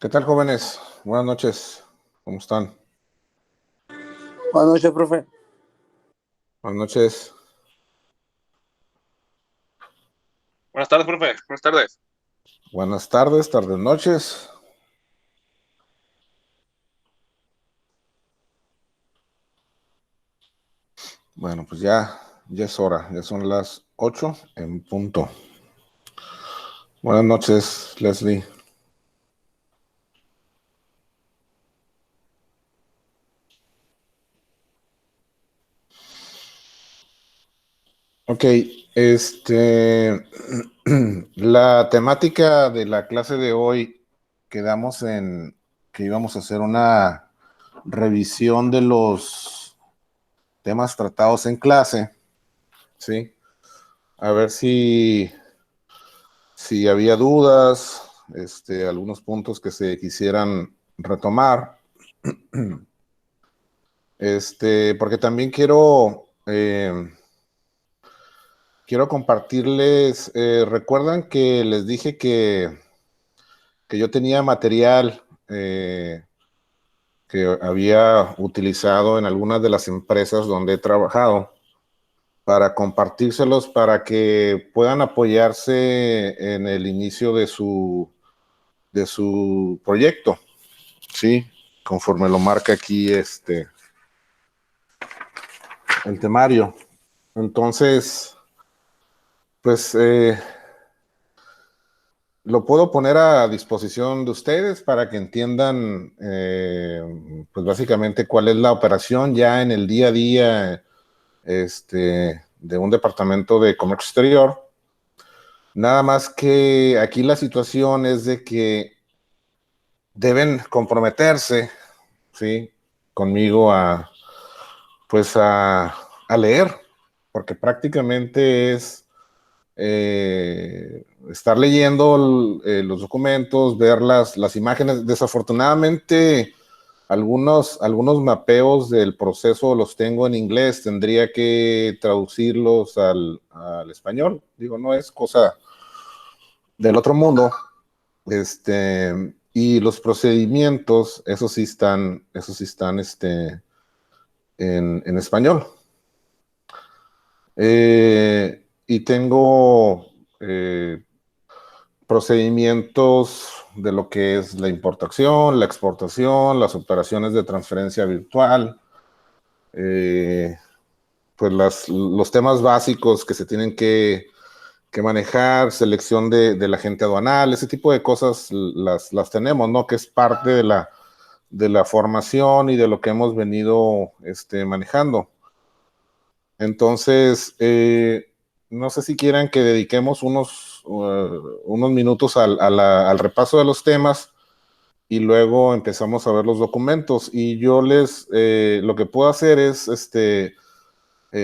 ¿Qué tal, jóvenes? Buenas noches. ¿Cómo están? Buenas noches, profe. Buenas noches. Buenas tardes, profe. Buenas tardes. Buenas tardes, tardes, noches. Bueno, pues ya es hora. Ya son las 8 en punto. Buenas noches, Leslie. Ok, la temática de la clase de hoy quedamos en que íbamos a hacer una revisión de los temas tratados en clase, ¿sí? A ver si había dudas, algunos puntos que se quisieran retomar, porque también quiero compartirles, recuerdan que les dije que yo tenía material que había utilizado en algunas de las empresas donde he trabajado para compartírselos para que puedan apoyarse en el inicio de su proyecto, ¿sí? Conforme lo marca aquí el temario. Entonces, pues lo puedo poner a disposición de ustedes para que entiendan, pues básicamente cuál es la operación ya en el día a día de un departamento de comercio exterior. Nada más que aquí la situación es de que deben comprometerse, ¿sí? Conmigo pues a leer, porque prácticamente es estar leyendo los documentos, ver las imágenes. Desafortunadamente, algunos mapeos del proceso los tengo en inglés, tendría que traducirlos al español. Digo, no es cosa del otro mundo. Y los procedimientos, esos sí están en español. Y tengo procedimientos de lo que es la importación, la exportación, las operaciones de transferencia virtual, pues los temas básicos que se tienen que manejar, selección del agente aduanal, ese tipo de cosas las tenemos, ¿no? Que es parte de la formación y de lo que hemos venido manejando. Entonces, no sé si quieran que dediquemos unos minutos al repaso de los temas y luego empezamos a ver los documentos. Y yo lo que puedo hacer es,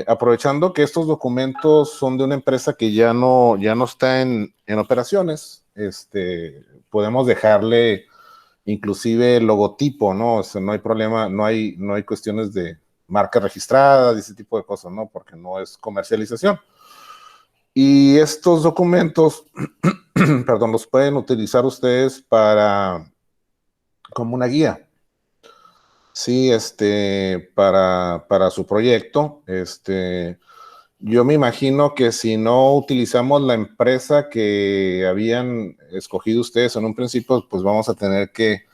aprovechando que estos documentos son de una empresa que ya no está en operaciones, podemos dejarle inclusive el logotipo, ¿no? O sea, no hay problema, no hay cuestiones de marca registrada y ese tipo de cosas, ¿no? Porque no es comercialización. Y estos documentos, perdón, los pueden utilizar ustedes como una guía. Sí, para su proyecto, yo me imagino que si no utilizamos la empresa que habían escogido ustedes en un principio, pues vamos a tener que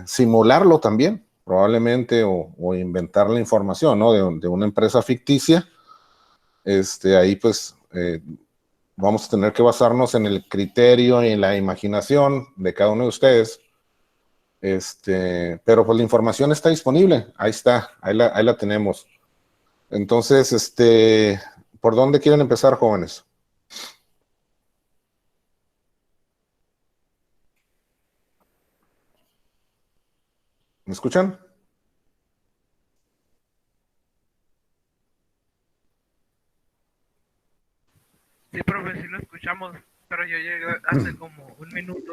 simularlo también, probablemente, o inventar la información, ¿no? De una empresa ficticia. Ahí pues vamos a tener que basarnos en el criterio y en la imaginación de cada uno de ustedes. Pero pues la información está disponible, ahí está, ahí la tenemos. Entonces, ¿por dónde quieren empezar, jóvenes? ¿Me escuchan? Sí, profe, sí lo escuchamos, pero yo llegué hace como un minuto.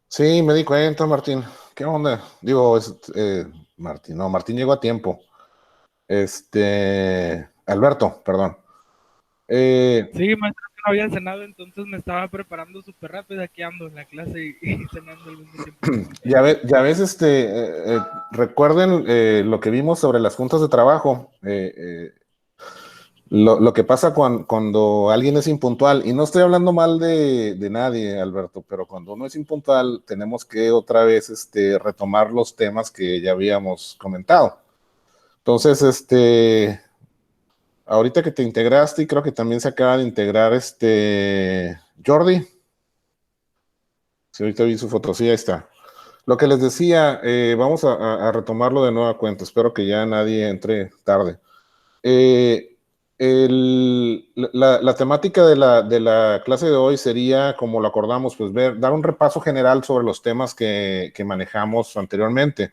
Sí, me di cuenta, Martín. ¿Qué onda? Digo, Martín, no, Martín llegó a tiempo. Alberto, perdón. Sí, maestro. no había cenado, entonces me estaba preparando súper rápido. Aquí ando en la clase y cenando al mismo tiempo. Ya ves, recuerden lo que vimos sobre las juntas de trabajo. Lo que pasa cuando alguien es impuntual, y no estoy hablando mal de nadie, Alberto, pero cuando uno es impuntual, tenemos que otra vez retomar los temas que ya habíamos comentado. Entonces, ahorita que te integraste, y creo que también se acaba de integrar Jordi. Sí, ahorita vi su foto, sí, ahí está. Lo que les decía, vamos a retomarlo de nueva cuenta. Espero que ya nadie entre tarde. La temática de la clase de hoy sería, como lo acordamos, pues dar un repaso general sobre los temas que manejamos anteriormente.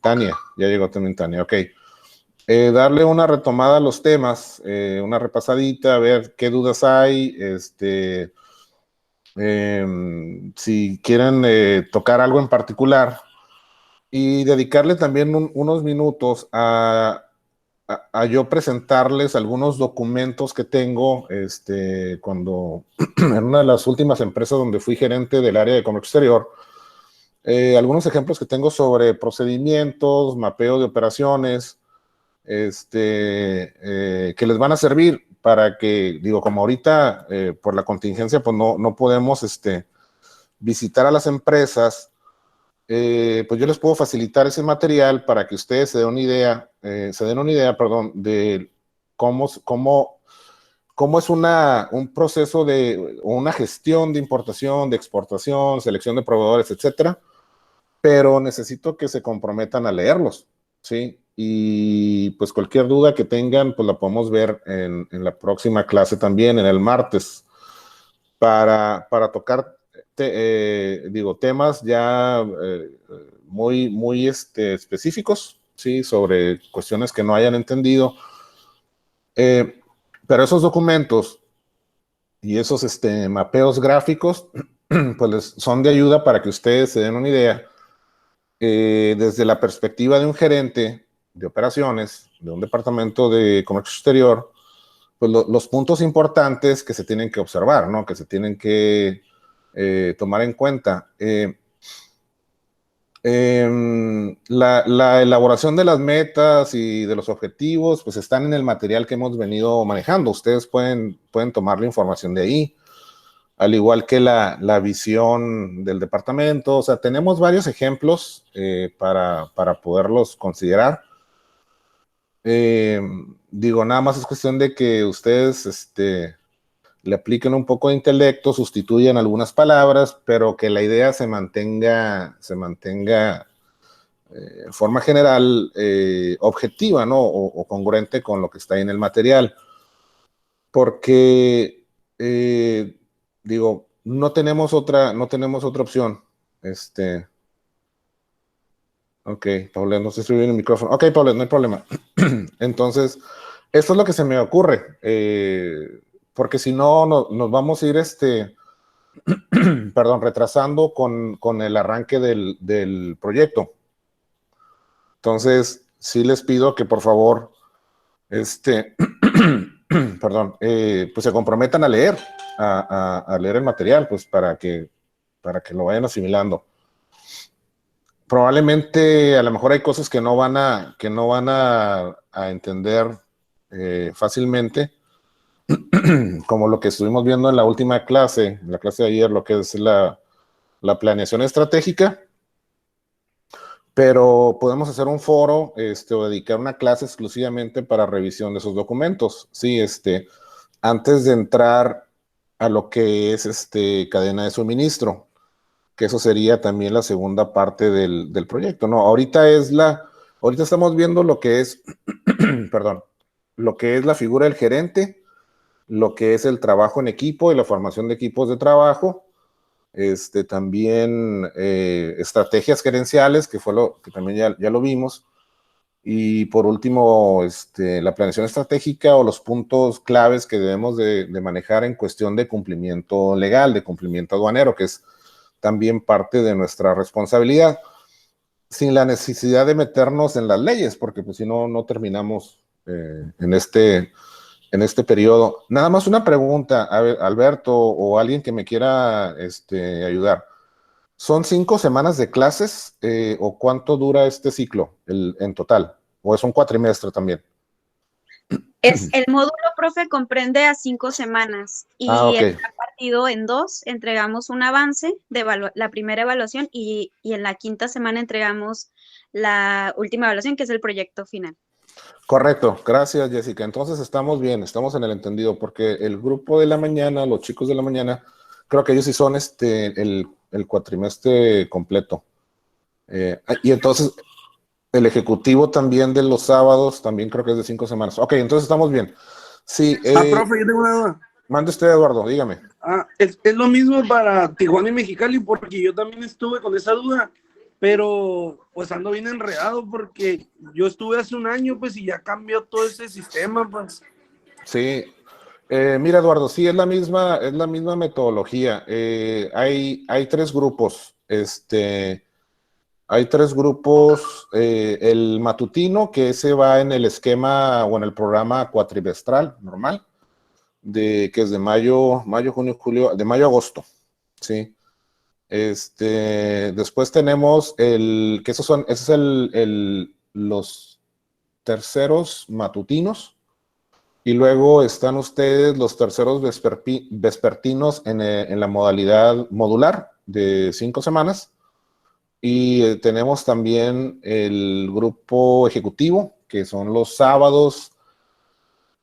Tania, ya llegó también Tania, ok. Darle una retomada a los temas, una repasadita, a ver qué dudas hay, si quieren tocar algo en particular y dedicarle también unos minutos a yo presentarles algunos documentos que tengo cuando en una de las últimas empresas donde fui gerente del área de comercio exterior, algunos ejemplos que tengo sobre procedimientos, mapeo de operaciones, que les van a servir para que, digo, como ahorita por la contingencia, pues no podemos visitar a las empresas, pues yo les puedo facilitar ese material para que ustedes se den una idea, perdón, de cómo es un proceso de una gestión de importación, de exportación, selección de proveedores, etcétera, pero necesito que se comprometan a leerlos, ¿sí? Y pues cualquier duda que tengan, pues la podemos ver en la próxima clase también, en el martes, para tocar temas ya muy específicos, ¿sí? Sobre cuestiones que no hayan entendido. Pero esos documentos y esos mapeos gráficos, pues son de ayuda para que ustedes se den una idea desde la perspectiva de un gerente de operaciones, de un departamento de comercio exterior, pues los puntos importantes que se tienen que observar, ¿no? Que se tienen que tomar en cuenta. La elaboración de las metas y de los objetivos, pues están en el material que hemos venido manejando. Ustedes pueden tomar la información de ahí, al igual que la visión del departamento. O sea, tenemos varios ejemplos para poderlos considerar. Digo, nada más es cuestión de que ustedes le apliquen un poco de intelecto, sustituyan algunas palabras, pero que la idea se mantenga en forma general objetiva, ¿no? O congruente con lo que está ahí en el material. Porque, digo, no tenemos otra opción. Ok, Paula, no se subió el micrófono. Ok, Paula, no hay problema. Entonces, eso es lo que se me ocurre. Porque si no, nos vamos a ir, perdón, retrasando con el arranque del proyecto. Entonces, sí les pido que por favor, perdón, pues se comprometan a leer, a leer el material, pues para que lo vayan asimilando. Probablemente a lo mejor hay cosas que no van a entender fácilmente, como lo que estuvimos viendo en la última clase, en la clase de ayer, lo que es la planeación estratégica, pero podemos hacer un foro o dedicar una clase exclusivamente para revisión de esos documentos. Sí, antes de entrar a lo que es cadena de suministro, que eso sería también la segunda parte del proyecto, ¿no? Ahorita estamos viendo lo que es, perdón, lo que es la figura del gerente, lo que es el trabajo en equipo y la formación de equipos de trabajo, también estrategias gerenciales, que fue lo que también ya lo vimos, y por último, la planeación estratégica o los puntos claves que debemos de manejar en cuestión de cumplimiento legal, de cumplimiento aduanero, que es también parte de nuestra responsabilidad, sin la necesidad de meternos en las leyes, porque pues si no terminamos en en este periodo. Nada más una pregunta, a ver, Alberto o alguien que me quiera ayudar. ¿Son 5 semanas de clases o cuánto dura este ciclo en total? ¿O es un cuatrimestre también? El módulo, profe, comprende a 5 semanas y Ok, está partido en dos. Entregamos un avance de la primera evaluación y en la quinta semana entregamos la última evaluación, que es el proyecto final. correcto. Gracias, Jessica. Entonces estamos bien, estamos en el entendido, porque el grupo de la mañana, los chicos de la mañana, creo que ellos sí son el cuatrimestre completo. Y entonces el ejecutivo también de los sábados, también creo que es de 5 semanas. Ok, entonces estamos bien. Sí, Profe, yo tengo una duda. mande usted, Eduardo, dígame. Es lo mismo para Tijuana y Mexicali, porque yo también estuve con esa duda, pero pues ando bien enredado porque yo estuve hace un año, pues, y ya cambió todo ese sistema, pues. Sí, mira, Eduardo, sí, es la misma metodología. Hay 3 grupos. Hay 3 grupos. El matutino, que ese va en el esquema o en el programa cuatrimestral normal, que es de mayo, junio, julio, de mayo a agosto. Sí. Después tenemos que ese es los terceros matutinos. Y luego están ustedes los terceros vespertinos en la modalidad modular de 5 semanas. Y tenemos también el grupo ejecutivo, que son los sábados.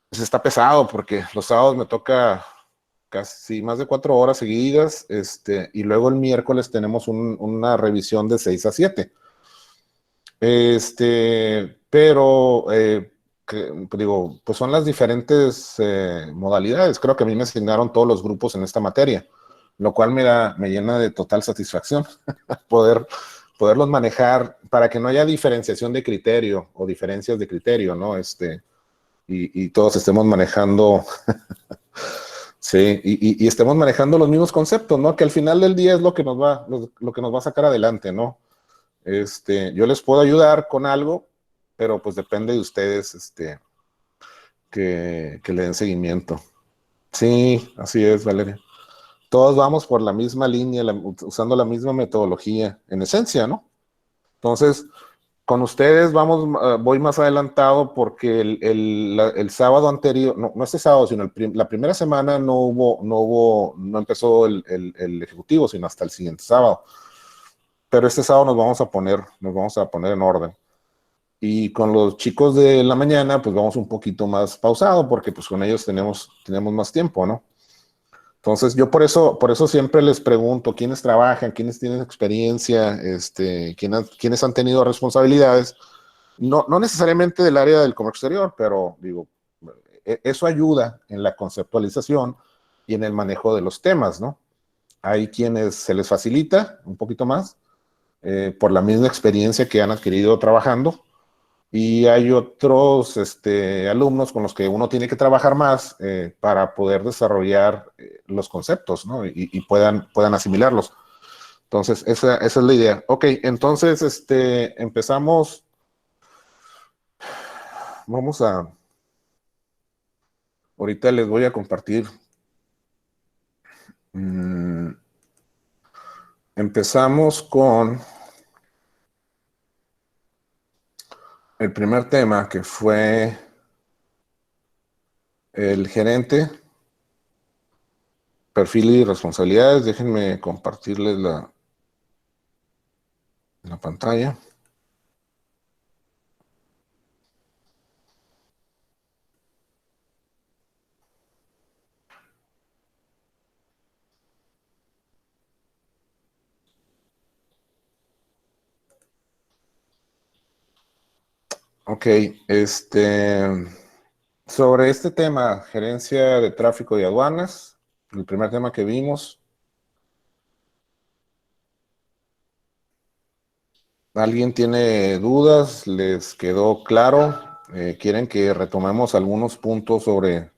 Pues está pesado porque los sábados me toca casi más de 4 horas seguidas. Y luego el miércoles tenemos una revisión de 6 a 7. Pero digo, pues son las diferentes modalidades. Creo que a mí me asignaron todos los grupos en esta materia, lo cual me llena de total satisfacción poderlos manejar para que no haya diferenciación de criterio o diferencias de criterio, ¿no? Y todos estemos manejando, sí, y estemos manejando los mismos conceptos, ¿no? Que al final del día es lo que nos va a sacar adelante, ¿no? Yo les puedo ayudar con algo, pero pues depende de ustedes, que le den seguimiento. Sí, así es, Valeria. Todos vamos por la misma línea, usando la misma metodología, en esencia, ¿no? Entonces, con ustedes voy más adelantado porque el sábado anterior, no este sábado, sino la primera semana no empezó el ejecutivo, sino hasta el siguiente sábado. Pero este sábado nos vamos a poner en orden. Y con los chicos de la mañana, pues vamos un poquito más pausado, porque pues con ellos tenemos más tiempo, ¿no? Entonces, yo por eso siempre les pregunto quiénes trabajan, quiénes tienen experiencia, quiénes han tenido responsabilidades, no necesariamente del área del comercio exterior, pero digo, eso ayuda en la conceptualización y en el manejo de los temas, ¿no? Hay quienes se les facilita un poquito más, por la misma experiencia que han adquirido trabajando, y hay otros alumnos con los que uno tiene que trabajar más para poder desarrollar los conceptos, ¿no? Y puedan asimilarlos. Entonces, esa es la idea. Ok, entonces empezamos. Ahorita les voy a compartir. Empezamos con el primer tema, que fue el gerente, perfil y responsabilidades. Déjenme compartirles la pantalla. Ok, sobre este tema, gerencia de tráfico y aduanas, el primer tema que vimos. ¿Alguien tiene dudas? ¿Les quedó claro? ¿Quieren que retomemos algunos puntos sobre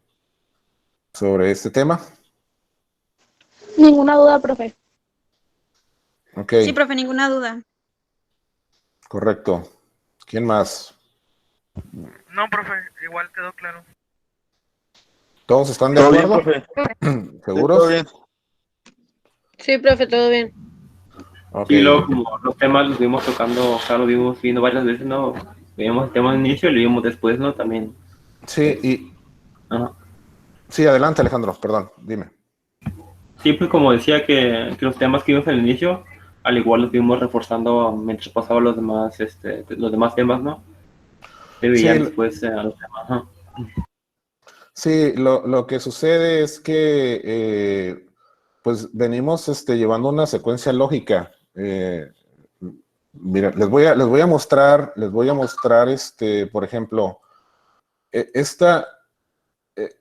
este tema? Ninguna duda, profe. Ok, Sí, profe, ninguna duda. correcto. ¿Quién más? No, profe, igual quedó claro. ¿Todos están de ¿Todo bien, acuerdo? profe? ¿Seguros? ¿Todo bien? Sí, profe, todo bien. Ok. Y luego, como los temas los vimos tocando, o sea, los vimos viendo varias veces, ¿no? Veíamos el tema al inicio y lo vimos después, ¿no? También. Sí, Ajá. sí, adelante, Alejandro, perdón, dime. Sí, pues como decía que los temas que vimos al inicio, al igual los vimos reforzando mientras pasaban los demás temas, ¿no? Se veían Sí, después a los temas. Ajá. sí, lo que sucede es que pues venimos llevando una secuencia lógica. Mira, les voy a mostrar, por ejemplo, esta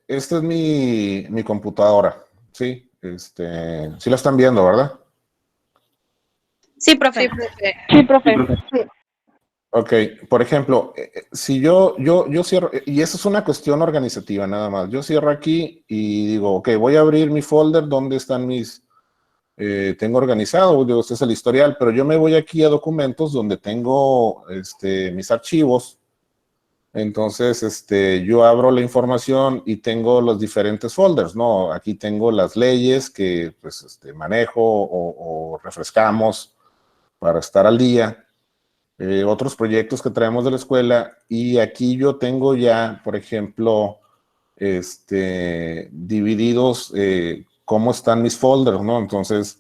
es mi computadora, ¿sí? Sí la están viendo, ¿verdad? Sí, profe. Sí, profe. Sí, profe. Ok, por ejemplo, si yo cierro, y eso es una cuestión organizativa nada más, yo cierro aquí y digo, ok, voy a abrir mi folder donde están tengo organizado, digo, este es el historial, pero yo me voy aquí a documentos donde tengo mis archivos. Entonces, yo abro la información y tengo los diferentes folders, ¿no? Aquí tengo las leyes que, pues, manejo o refrescamos para estar al día. Otros proyectos que traemos de la escuela, y aquí yo tengo ya, por ejemplo, divididos cómo están mis folders, ¿no? Entonces,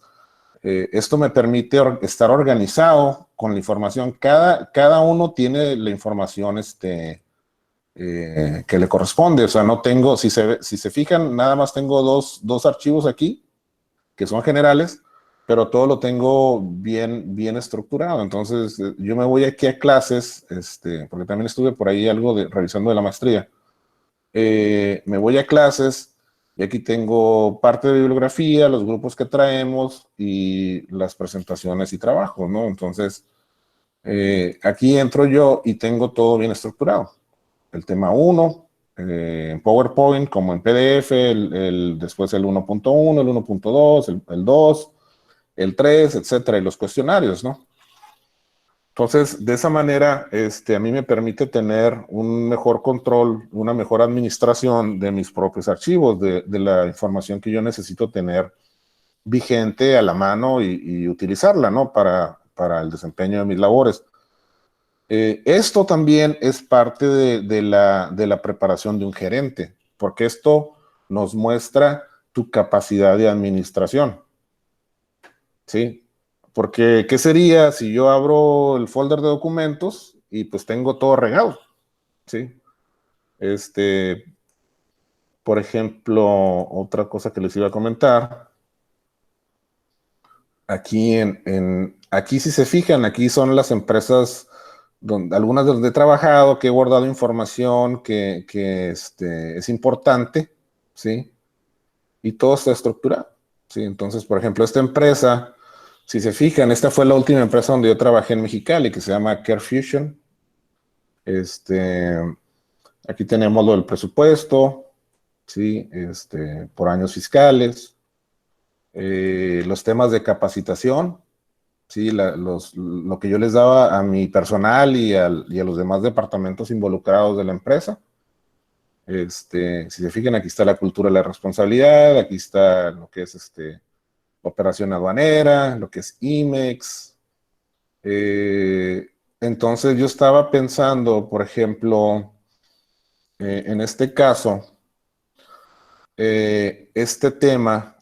esto me permite estar organizado con la información. Cada uno tiene la información que le corresponde. O sea, no tengo, si se fijan, nada más tengo dos archivos aquí, que son generales, pero todo lo tengo bien estructurado. Entonces, yo me voy aquí a clases, porque también estuve por ahí revisando de la maestría. Me voy a clases y aquí tengo parte de bibliografía, los grupos que traemos y las presentaciones y trabajos, ¿no? Entonces, aquí entro yo y tengo todo bien estructurado. El tema 1, en PowerPoint como en PDF, después el 1.1, el 1.2, el 2, el 3, etcétera, y los cuestionarios, ¿no? Entonces, de esa manera, a mí me permite tener un mejor control, una mejor administración de mis propios archivos, de la información que yo necesito tener vigente a la mano y utilizarla, ¿no? Para el desempeño de mis labores. Esto también es parte de la preparación de un gerente, porque esto nos muestra tu capacidad de administración, ¿sí? Porque, ¿qué sería si yo abro el folder de documentos y pues tengo todo regado? ¿Sí? Por ejemplo, otra cosa que les iba a comentar, aquí si se fijan, aquí son las empresas, algunas de donde he trabajado, que he guardado información que es importante, ¿sí? Y todo está estructurado, ¿sí? Entonces, por ejemplo, esta empresa, si se fijan, esta fue la última empresa donde yo trabajé en Mexicali, que se llama CareFusion. Aquí tenemos lo del presupuesto, ¿sí? Por años fiscales, los temas de capacitación, ¿sí? Lo que yo les daba a mi personal y a los demás departamentos involucrados de la empresa. Si se fijan, aquí está la cultura de la responsabilidad, aquí está lo que es operación aduanera, lo que es IMEX. Entonces yo estaba pensando, por ejemplo, en este caso, este tema,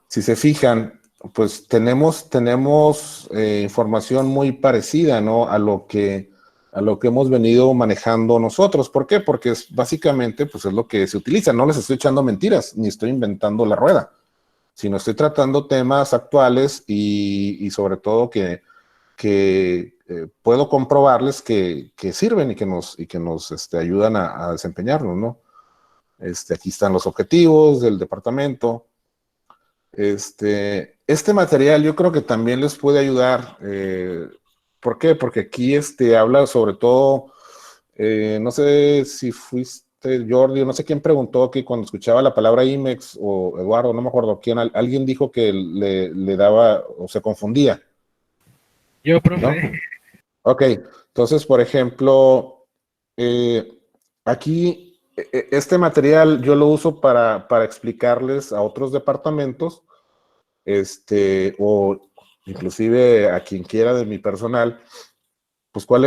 si se fijan, pues tenemos información muy parecida, ¿no? A lo que hemos venido manejando nosotros. ¿Por qué? Porque básicamente pues es lo que se utiliza. No les estoy echando mentiras, ni estoy inventando la rueda, sino estoy tratando temas actuales y sobre todo que puedo comprobarles que sirven y que nos ayudan a desempeñarnos, ¿no? Aquí están los objetivos del departamento. Este material yo creo que también les puede ayudar. ¿Por qué? Porque aquí habla sobre todo, no sé si fuiste Jordi, o no sé quién preguntó que cuando escuchaba la palabra IMEX, o Eduardo, no me acuerdo quién, alguien dijo que le daba o se confundía. Yo, ¿No? profe. Ok, entonces, por ejemplo, aquí Este material yo lo uso para explicarles a otros departamentos, o inclusive a quien quiera de mi personal, pues o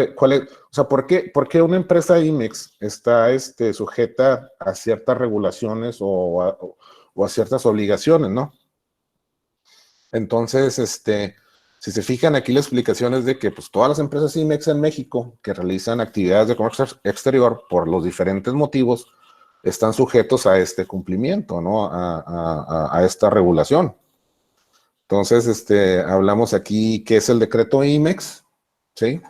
sea, ¿por qué una empresa IMEX está sujeta a ciertas regulaciones o a ciertas obligaciones, ¿no? Entonces, si se fijan aquí la explicación es de que pues todas las empresas IMEX en México que realizan actividades de comercio exterior por los diferentes motivos están sujetos a este cumplimiento, ¿no? A esta regulación. Entonces, hablamos aquí qué es el decreto IMEX, ¿sí?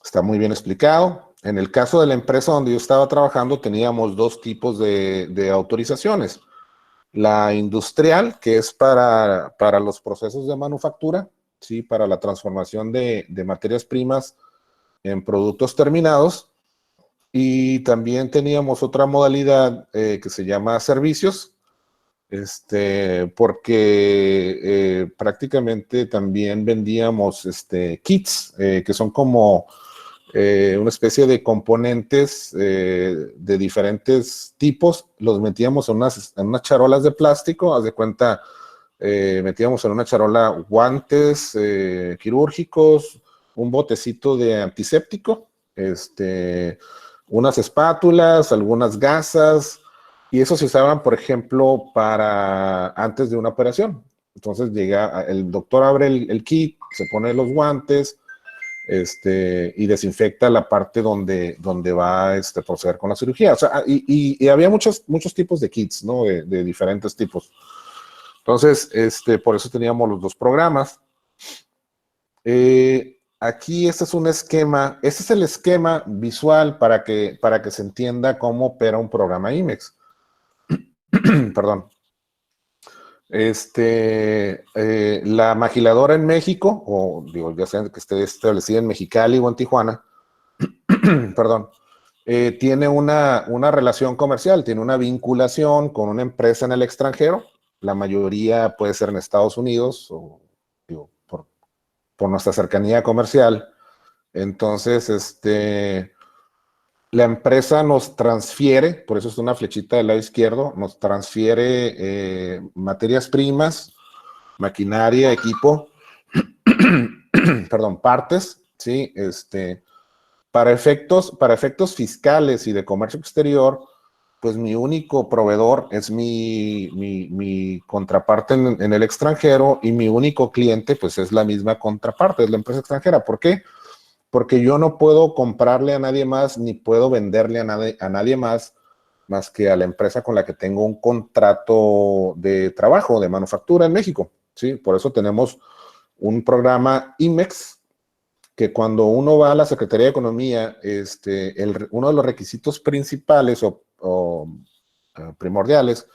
Está muy bien explicado. En el caso de la empresa donde yo estaba trabajando, teníamos dos tipos de autorizaciones. La industrial, que es para los procesos de manufactura, ¿sí? Para la transformación de materias primas en productos terminados. Y también teníamos otra modalidad que se llama servicios, porque prácticamente también vendíamos kits, que son como una especie de componentes de diferentes tipos, los metíamos en unas charolas de plástico, haz de cuenta, metíamos en una charola guantes quirúrgicos, un botecito de antiséptico, unas espátulas, algunas gasas, y eso se usaban, por ejemplo, para antes de una operación. Entonces el doctor abre el kit, se pone los guantes, y desinfecta la parte donde va a proceder con la cirugía. O sea, y había muchos tipos de kits, ¿no? De diferentes tipos. Entonces, por eso teníamos los dos programas. Aquí este es un esquema, este es el esquema visual para que se entienda cómo opera un programa IMEX. Perdón. La maquiladora en México, o digo, ya sea que esté establecida en Mexicali o en Tijuana, perdón, tiene una relación comercial, tiene una vinculación con una empresa en el extranjero, la mayoría puede ser en Estados Unidos, o digo, por nuestra cercanía comercial. Entonces, la empresa nos transfiere, por eso es una flechita del lado izquierdo, nos transfiere materias primas, maquinaria, equipo, perdón, partes, ¿sí? Para efectos fiscales y de comercio exterior, pues mi único proveedor es mi contraparte en el extranjero, y mi único cliente, pues es la misma contraparte, es la empresa extranjera. ¿Por qué? Porque yo no puedo comprarle a nadie más, ni puedo venderle a nadie más que a la empresa con la que tengo un contrato de trabajo, de manufactura en México, ¿sí? Por eso tenemos un programa IMEX, que cuando uno va a la Secretaría de Economía, uno de los requisitos principales o primordiales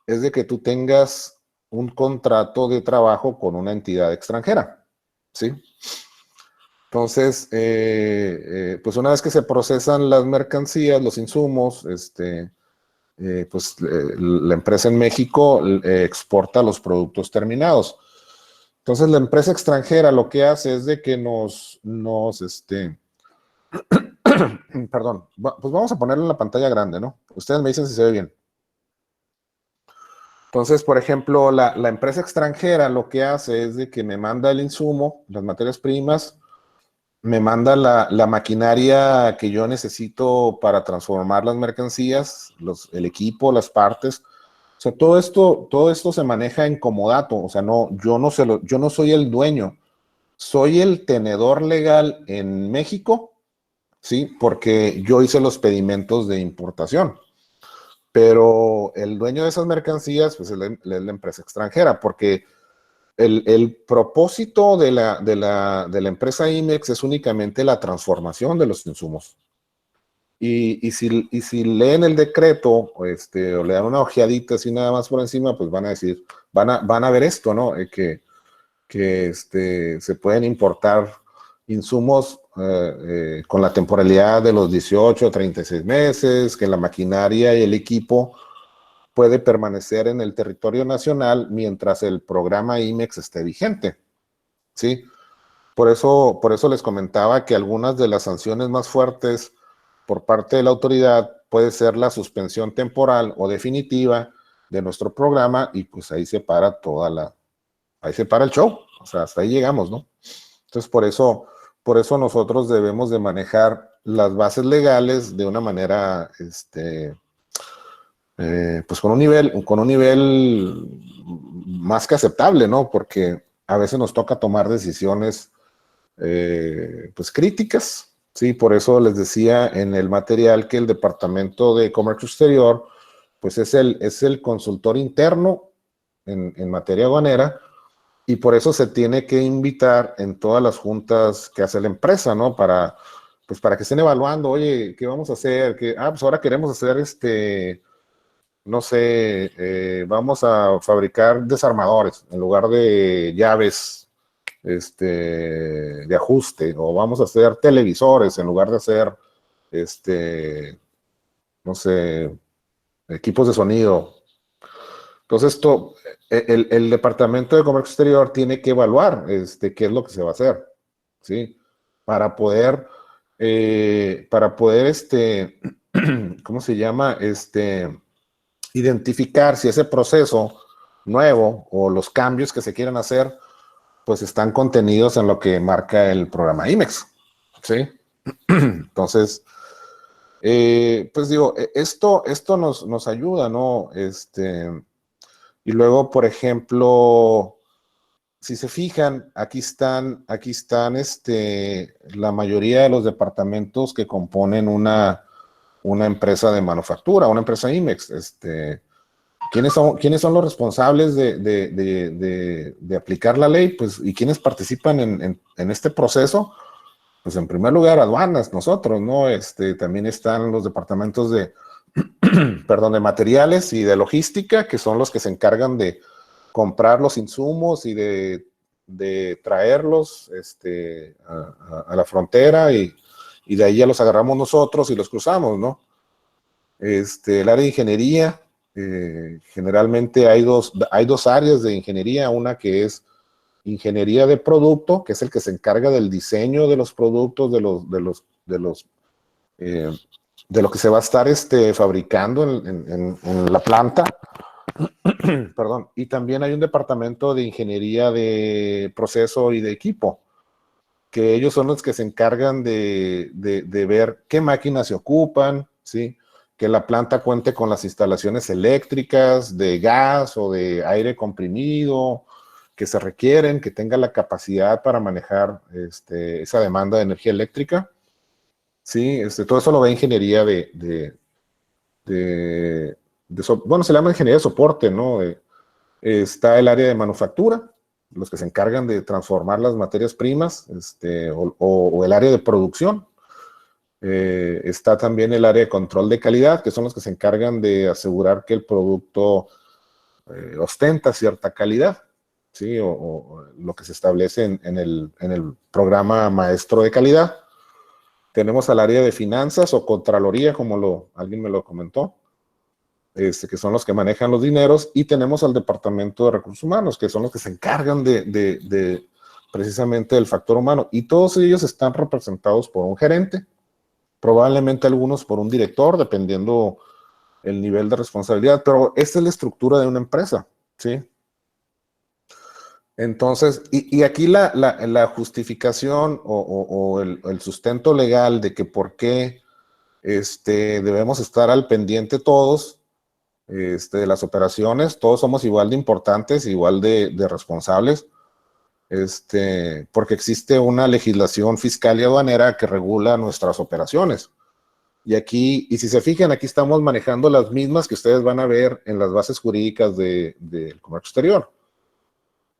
es de que tú tengas un contrato de trabajo con una entidad extranjera, ¿sí? Entonces, pues una vez que se procesan las mercancías, los insumos, pues la empresa en México exporta los productos terminados. Entonces, la empresa extranjera lo que hace es de que perdón, pues vamos a ponerlo en la pantalla grande, ¿no? Ustedes me dicen si se ve bien. Entonces, por ejemplo, la empresa extranjera lo que hace es de que me manda el insumo, las materias primas, me manda la maquinaria que yo necesito para transformar las mercancías, el equipo, las partes. O sea, todo esto se maneja en comodato. O sea, yo no soy el dueño, soy el tenedor legal en México, ¿sí? Porque yo hice los pedimentos de importación. Pero el dueño de esas mercancías, pues es la empresa extranjera, porque el propósito de la empresa IMEX es únicamente la transformación de los insumos. Y si leen el decreto, o le dan una ojeadita así nada más por encima, pues van a decir, van a ver esto, ¿no? Que se pueden importar insumos con la temporalidad de los 18 o 36 meses, que la maquinaria y el equipo puede permanecer en el territorio nacional mientras el programa IMEX esté vigente, ¿sí? Por eso les comentaba que algunas de las sanciones más fuertes por parte de la autoridad puede ser la suspensión temporal o definitiva de nuestro programa y pues ahí se para ahí se para el show, o sea, hasta ahí llegamos, ¿no? Entonces, por eso nosotros debemos de manejar las bases legales de una manera, pues con un nivel más que aceptable, ¿no? Porque a veces nos toca tomar decisiones, pues críticas, ¿sí? Por eso les decía en el material que el Departamento de Comercio Exterior, pues es el consultor interno en materia aduanera, y por eso se tiene que invitar en todas las juntas que hace la empresa, ¿no? Pues para que estén evaluando, oye, ¿qué vamos a hacer? Pues ahora queremos hacer no sé, vamos a fabricar desarmadores en lugar de llaves, de ajuste, o vamos a hacer televisores en lugar de hacer, no sé, equipos de sonido. Entonces, el Departamento de Comercio Exterior tiene que evaluar qué es lo que se va a hacer, ¿sí? Para poder, ¿cómo se llama? Identificar si ese proceso nuevo o los cambios que se quieran hacer, pues están contenidos en lo que marca el programa IMEX, ¿sí? Entonces, pues digo, esto nos ayuda, ¿no? Y luego, por ejemplo, si se fijan, aquí están la mayoría de los departamentos que componen una empresa de manufactura, una empresa IMEX. ¿Quiénes son los responsables de aplicar la ley? Pues, ¿y quiénes participan en este proceso? Pues en primer lugar, aduanas, nosotros, ¿no? También están los departamentos de materiales y de logística, que son los que se encargan de comprar los insumos y de traerlos a la frontera y de ahí ya los agarramos nosotros y los cruzamos, ¿no? El área de ingeniería, generalmente hay dos áreas de ingeniería, una que es ingeniería de producto, que es el que se encarga del diseño de los productos, de lo que se va a estar fabricando en la planta. Perdón. Y también hay un departamento de ingeniería de proceso y de equipo, que ellos son los que se encargan de ver qué máquinas se ocupan, ¿sí? Que la planta cuente con las instalaciones eléctricas, de gas o de aire comprimido, que se requieren, que tenga la capacidad para manejar esa demanda de energía eléctrica. Sí, todo eso lo ve ingeniería bueno, se llama ingeniería de soporte, ¿no? Está el área de manufactura, los que se encargan de transformar las materias primas, o el área de producción. Está también el área de control de calidad, que son los que se encargan de asegurar que el producto ostenta cierta calidad, ¿sí? O lo que se establece en el programa maestro de calidad. Tenemos al área de finanzas o contraloría, como alguien me lo comentó, que son los que manejan los dineros, y tenemos al departamento de recursos humanos, que son los que se encargan de precisamente del factor humano, y todos ellos están representados por un gerente, probablemente algunos por un director, dependiendo el nivel de responsabilidad, pero esta es la estructura de una empresa, ¿sí? Entonces, y aquí la justificación o el sustento legal de que por qué debemos estar al pendiente todos de las operaciones, todos somos igual de importantes, igual de responsables, porque existe una legislación fiscal y aduanera que regula nuestras operaciones. Y si se fijan, aquí estamos manejando las mismas que ustedes van a ver en las bases jurídicas del comercio exterior.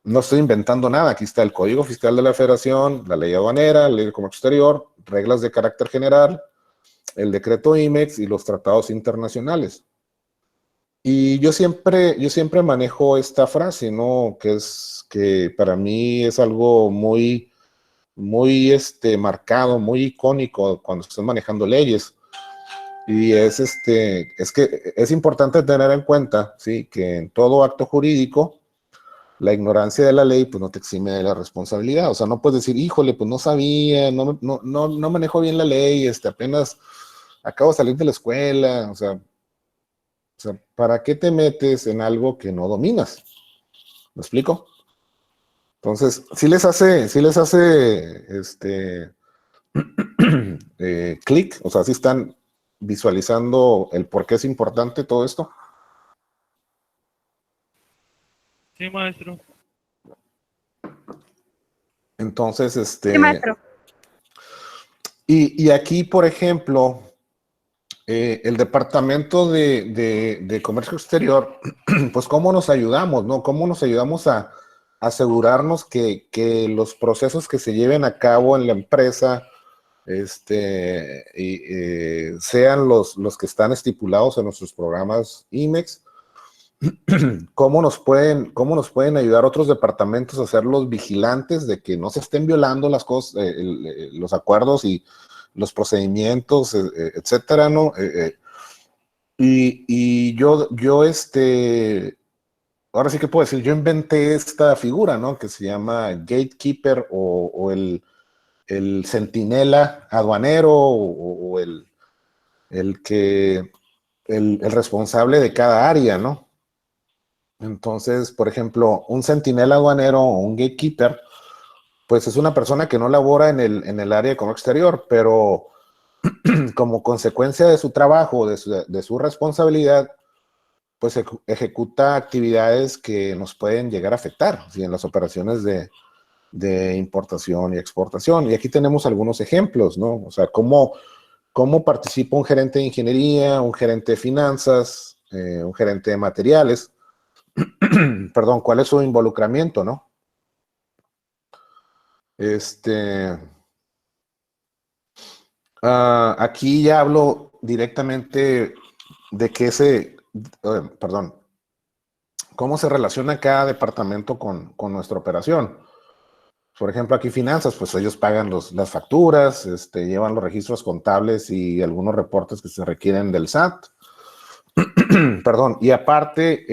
No estoy inventando nada, aquí está el Código Fiscal de la Federación, la Ley Aduanera, la Ley de Comercio Exterior, reglas de carácter general, el decreto IMEX y los tratados internacionales. Y yo siempre manejo esta frase, ¿no? Que para mí es algo muy marcado, muy icónico cuando estás manejando leyes. Y es que es importante tener en cuenta, ¿sí? Que en todo acto jurídico, la ignorancia de la ley, pues no te exime de la responsabilidad. O sea, no puedes decir, híjole, pues no sabía, no manejo bien la ley, apenas acabo de salir de la escuela, o sea, ¿para qué te metes en algo que no dominas? ¿Me explico? Entonces, sí les hace, clic, o sea, sí están visualizando el por qué es importante todo esto. Sí, maestro. Entonces, Sí, maestro. y aquí, por ejemplo, el Departamento de Comercio Exterior, pues cómo nos ayudamos, ¿no? ¿Cómo nos ayudamos a asegurarnos que los procesos que se lleven a cabo en la empresa sean los que están estipulados en nuestros programas IMEX? ¿Cómo nos pueden ayudar otros departamentos a ser los vigilantes de que no se estén violando las cosas, los acuerdos y los procedimientos, etcétera, ¿no? Y yo, ahora sí que puedo decir, yo inventé esta figura, ¿no? Que se llama gatekeeper o el centinela aduanero o el responsable de cada área, ¿no? Entonces, por ejemplo, un centinela aduanero o un gatekeeper, pues es una persona que no labora en el área de comercio exterior, pero como consecuencia de su trabajo, de su responsabilidad, pues ejecuta actividades que nos pueden llegar a afectar, ¿sí? En las operaciones de importación y exportación. Y aquí tenemos algunos ejemplos, ¿no? O sea, cómo participa un gerente de ingeniería, un gerente de finanzas, un gerente de materiales. Perdón, ¿cuál es su involucramiento, no? Aquí ya hablo directamente de perdón, cómo se relaciona cada departamento con nuestra operación. Por ejemplo, aquí finanzas, pues ellos pagan las facturas, llevan los registros contables y algunos reportes que se requieren del SAT. Perdón, y aparte,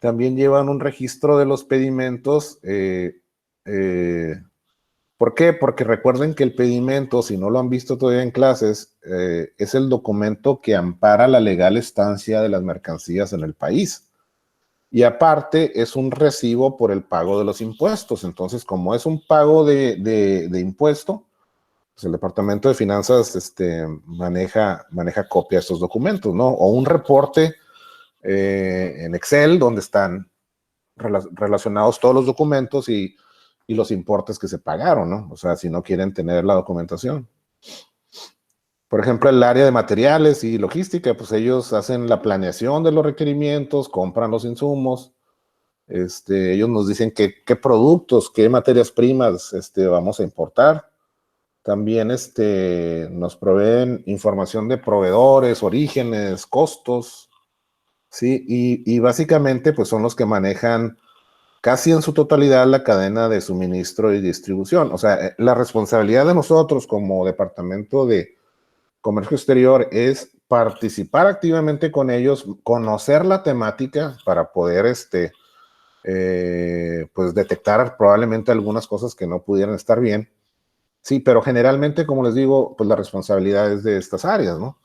también llevan un registro de los pedimentos. ¿Por qué? Porque recuerden que el pedimento, si no lo han visto todavía en clases, es el documento que ampara la legal estancia de las mercancías en el país. Y aparte es un recibo por el pago de los impuestos. Entonces, como es un pago de impuesto, pues el Departamento de Finanzas maneja copia de estos documentos, ¿no? O un reporte en Excel donde están relacionados todos los documentos y los importes que se pagaron, ¿no? O sea, si no quieren tener la documentación. Por ejemplo, el área de materiales y logística, pues ellos hacen la planeación de los requerimientos, compran los insumos, ellos nos dicen qué productos, qué materias primas vamos a importar. También nos proveen información de proveedores, orígenes, costos, ¿sí? Y básicamente pues son los que manejan casi en su totalidad la cadena de suministro y distribución. O sea, la responsabilidad de nosotros como Departamento de Comercio Exterior es participar activamente con ellos, conocer la temática para poder pues detectar probablemente algunas cosas que no pudieran estar bien. Sí, pero generalmente, como les digo, pues la responsabilidad es de estas áreas, ¿no?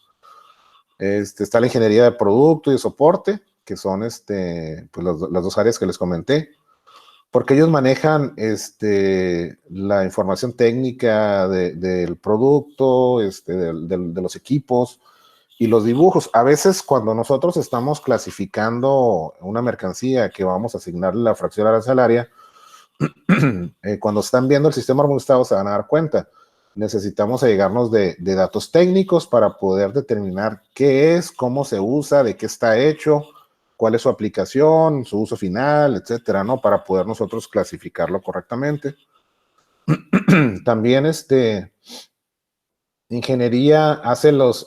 Está la ingeniería de producto y de soporte, que son pues las dos áreas que les comenté, porque ellos manejan la información técnica del producto, de los equipos y los dibujos. A veces cuando nosotros estamos clasificando una mercancía que vamos a asignarle la fracción arancelaria, cuando están viendo el sistema armonizado se van a dar cuenta. Necesitamos allegarnos de datos técnicos para poder determinar qué es, cómo se usa, de qué está hecho, cuál es su aplicación, su uso final, etcétera, ¿no? Para poder nosotros clasificarlo correctamente. También ingeniería hace los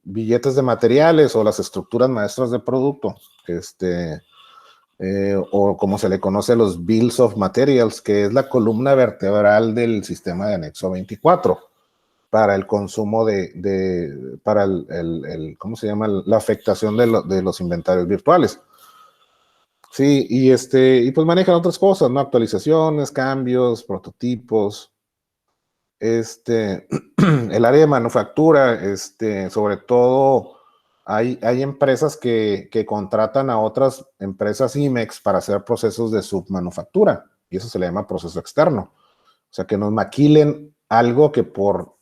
billetes de materiales o las estructuras maestras de producto, o como se le conoce, los Bills of Materials, que es la columna vertebral del sistema de anexo 24 para el consumo para ¿cómo se llama? La afectación de los inventarios virtuales. Sí, y pues manejan otras cosas, ¿no? Actualizaciones, cambios, prototipos. el área de manufactura, sobre todo hay empresas que contratan a otras empresas IMEX para hacer procesos de submanufactura, y eso se le llama proceso externo. O sea, que nos maquilen algo que por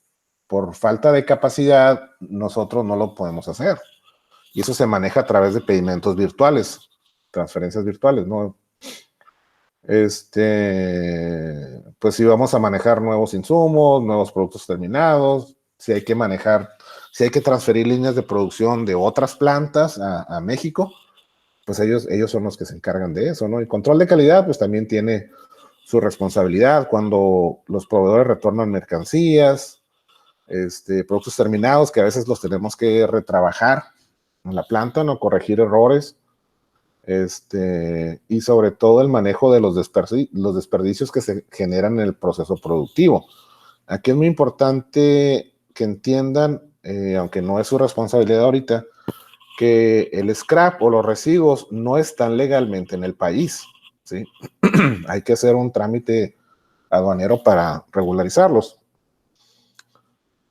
falta de capacidad nosotros no lo podemos hacer. Y eso se maneja a través de pedimentos virtuales, transferencias virtuales, ¿no? Pues si vamos a manejar nuevos insumos, nuevos productos terminados, si hay que transferir líneas de producción de otras plantas a México, pues ellos son los que se encargan de eso, ¿no? El control de calidad, pues también tiene su responsabilidad cuando los proveedores retornan mercancías, productos terminados que a veces los tenemos que retrabajar en la planta, ¿no? Corregir errores, y sobre todo el manejo de los desperdicios que se generan en el proceso productivo. Aquí es muy importante que entiendan, aunque no es su responsabilidad ahorita, que el scrap o los residuos no están legalmente en el país, ¿sí? Hay que hacer un trámite aduanero para regularizarlos.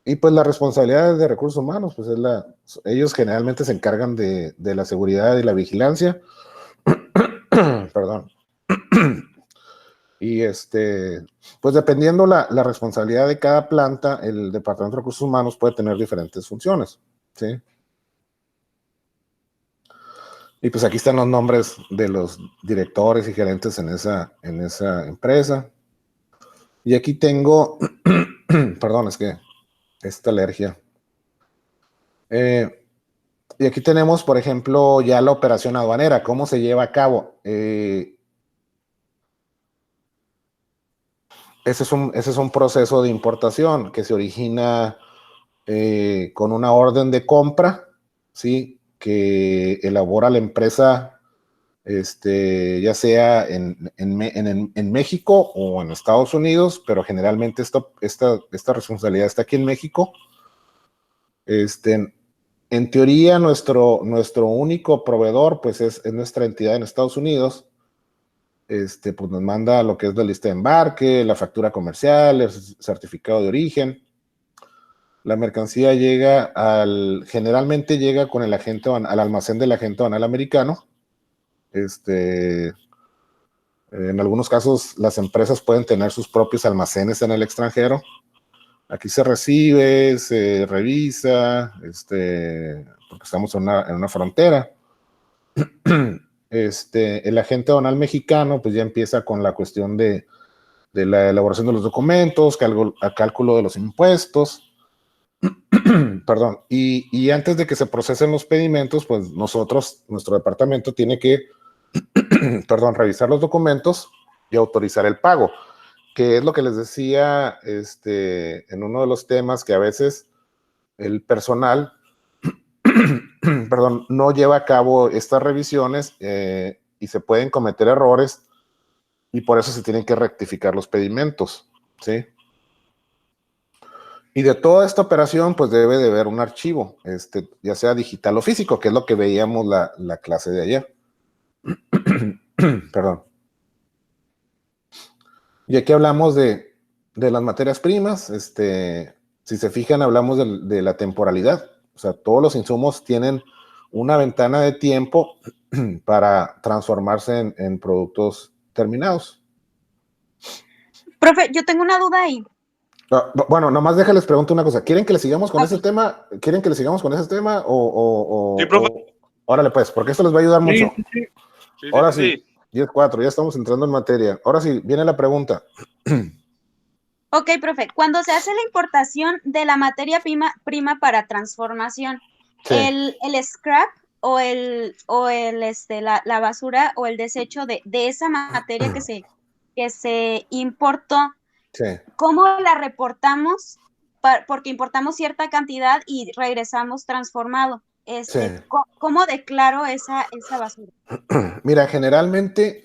Y pues la responsabilidad de recursos humanos, pues ellos generalmente se encargan de la seguridad y la vigilancia. Perdón. Y pues dependiendo la responsabilidad de cada planta, el Departamento de Recursos Humanos puede tener diferentes funciones, ¿sí? Y pues aquí están los nombres de los directores y gerentes en esa empresa. Y aquí tengo, perdón, es que esta alergia. Y aquí tenemos, por ejemplo, ya la operación aduanera, cómo se lleva a cabo. Ese es un proceso de importación que se origina con una orden de compra, ¿sí? Que elabora la empresa, ya sea en México o en Estados Unidos, pero generalmente esta responsabilidad está aquí en México. En teoría, nuestro único proveedor, pues es nuestra entidad en Estados Unidos. Pues nos manda lo que es la lista de embarque, la factura comercial, el certificado de origen. La mercancía generalmente llega con el al almacén del agente aduanal americano. En algunos casos, las empresas pueden tener sus propios almacenes en el extranjero. Aquí se recibe, se revisa, porque estamos en una frontera. El agente aduanal mexicano, pues ya empieza con la cuestión de la elaboración de los documentos, cálculo de los impuestos. Perdón, y antes de que se procesen los pedimentos, pues nuestro departamento tiene que, revisar los documentos y autorizar el pago, que es lo que les decía en uno de los temas, que a veces el personal no lleva a cabo estas revisiones y se pueden cometer errores y por eso se tienen que rectificar los pedimentos, ¿sí? Y de toda esta operación, pues debe de haber un archivo, ya sea digital o físico, que es lo que veíamos la clase de ayer. Perdón. Y aquí hablamos de las materias primas. Si se fijan, hablamos de la temporalidad. O sea, todos los insumos tienen una ventana de tiempo para transformarse en productos terminados. Profe, yo tengo una duda ahí. Bueno, nomás déjales pregunto una cosa. ¿Quieren que le sigamos con ese tema? ¿Quieren que le sigamos con ese tema? Sí, profe. Órale, pues, porque esto les va a ayudar mucho. Sí. Ahora sí, 10-4, ya estamos entrando en materia. Ahora sí, viene la pregunta. Ok, profe, cuando se hace la importación de la materia prima para transformación, Sí. el scrap o la basura o el desecho de esa materia que se importó, Sí. ¿cómo la reportamos? Porque importamos cierta cantidad y regresamos transformado. Sí. ¿Cómo declaro esa basura? Mira, generalmente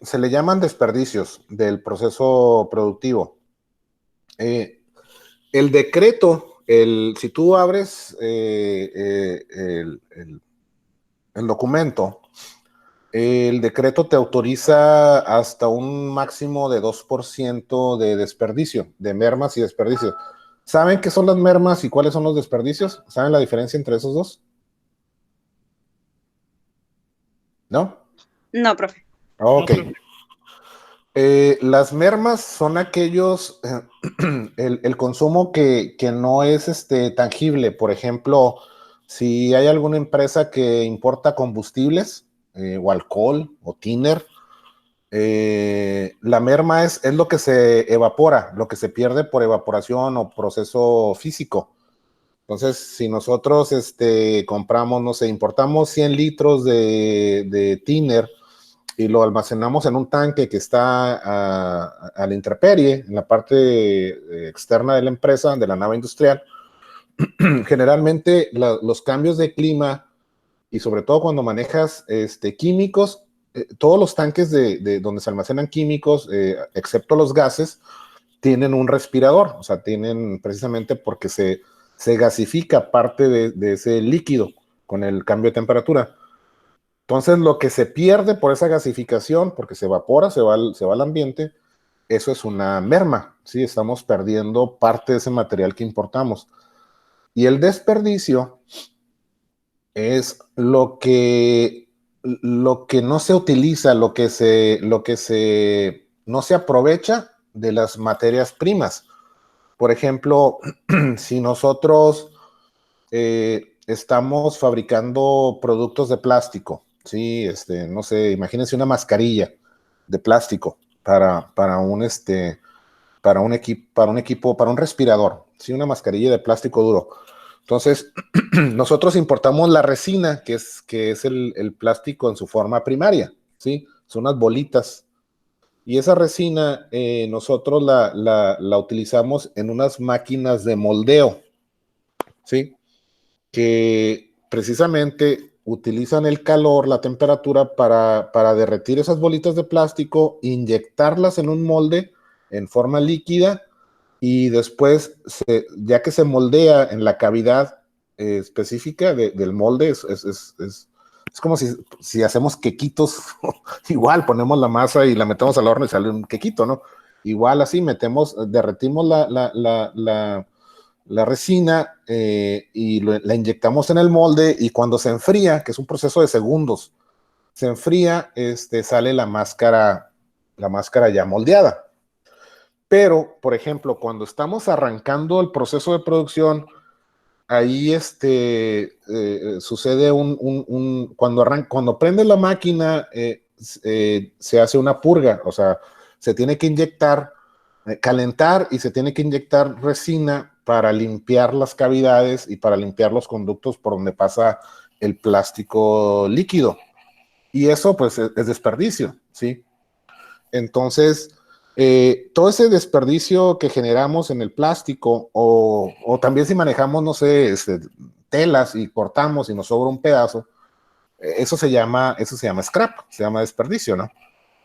se le llaman desperdicios del proceso productivo. El decreto, si tú abres el documento, El decreto te autoriza hasta un máximo de 2% de desperdicio, de mermas y desperdicios. ¿Saben qué son las mermas y cuáles son los desperdicios? ¿Saben la diferencia entre esos dos? ¿No? No, profe. Ok. No, profe. Las mermas son aquellos, el consumo que no es tangible. Por ejemplo, si hay alguna empresa que importa combustibles o alcohol o tiner, la merma es lo que se evapora, lo que se pierde por evaporación o proceso físico. Entonces, si nosotros compramos, no sé, importamos 100 litros de tiner y lo almacenamos en un tanque que está a la intemperie, en la parte externa de la empresa, de la nave industrial, generalmente los cambios de clima y sobre todo cuando manejas químicos, todos los tanques de donde se almacenan químicos, excepto los gases, tienen un respirador, o sea, tienen precisamente porque se gasifica parte de ese líquido con el cambio de temperatura. Entonces, lo que se pierde por esa gasificación, porque se evapora, se va al ambiente, eso es una merma, ¿sí? Estamos perdiendo parte de ese material que importamos. Y el desperdicio es lo que no se utiliza, no se aprovecha de las materias primas. Por ejemplo, si nosotros estamos fabricando productos de plástico, sí, no sé, imagínense una mascarilla de plástico para un equipo, para un respirador, sí, una mascarilla de plástico duro. Entonces, nosotros importamos la resina, que es el plástico en su forma primaria, ¿sí? Son unas bolitas. Y esa resina nosotros la utilizamos en unas máquinas de moldeo, ¿sí? Que precisamente utilizan el calor, la temperatura para derretir esas bolitas de plástico, inyectarlas en un molde en forma líquida y después, ya que se moldea en la cavidad específica del molde, es como si hacemos quequitos, igual ponemos la masa y la metemos al horno y sale un quequito, ¿no? Igual así derretimos la resina y la inyectamos en el molde y cuando se enfría, que es un proceso de segundos, se enfría, sale la máscara ya moldeada. Pero, por ejemplo, cuando estamos arrancando el proceso de producción, ahí sucede cuando prende la máquina, se hace una purga, o sea, se tiene que inyectar, calentar y se tiene que inyectar resina para limpiar las cavidades y para limpiar los conductos por donde pasa el plástico líquido. Y eso, pues, es desperdicio, ¿sí? Entonces, todo ese desperdicio que generamos en el plástico o también si manejamos, no sé, telas y cortamos y nos sobra un pedazo, eso se llama scrap, se llama desperdicio, ¿no?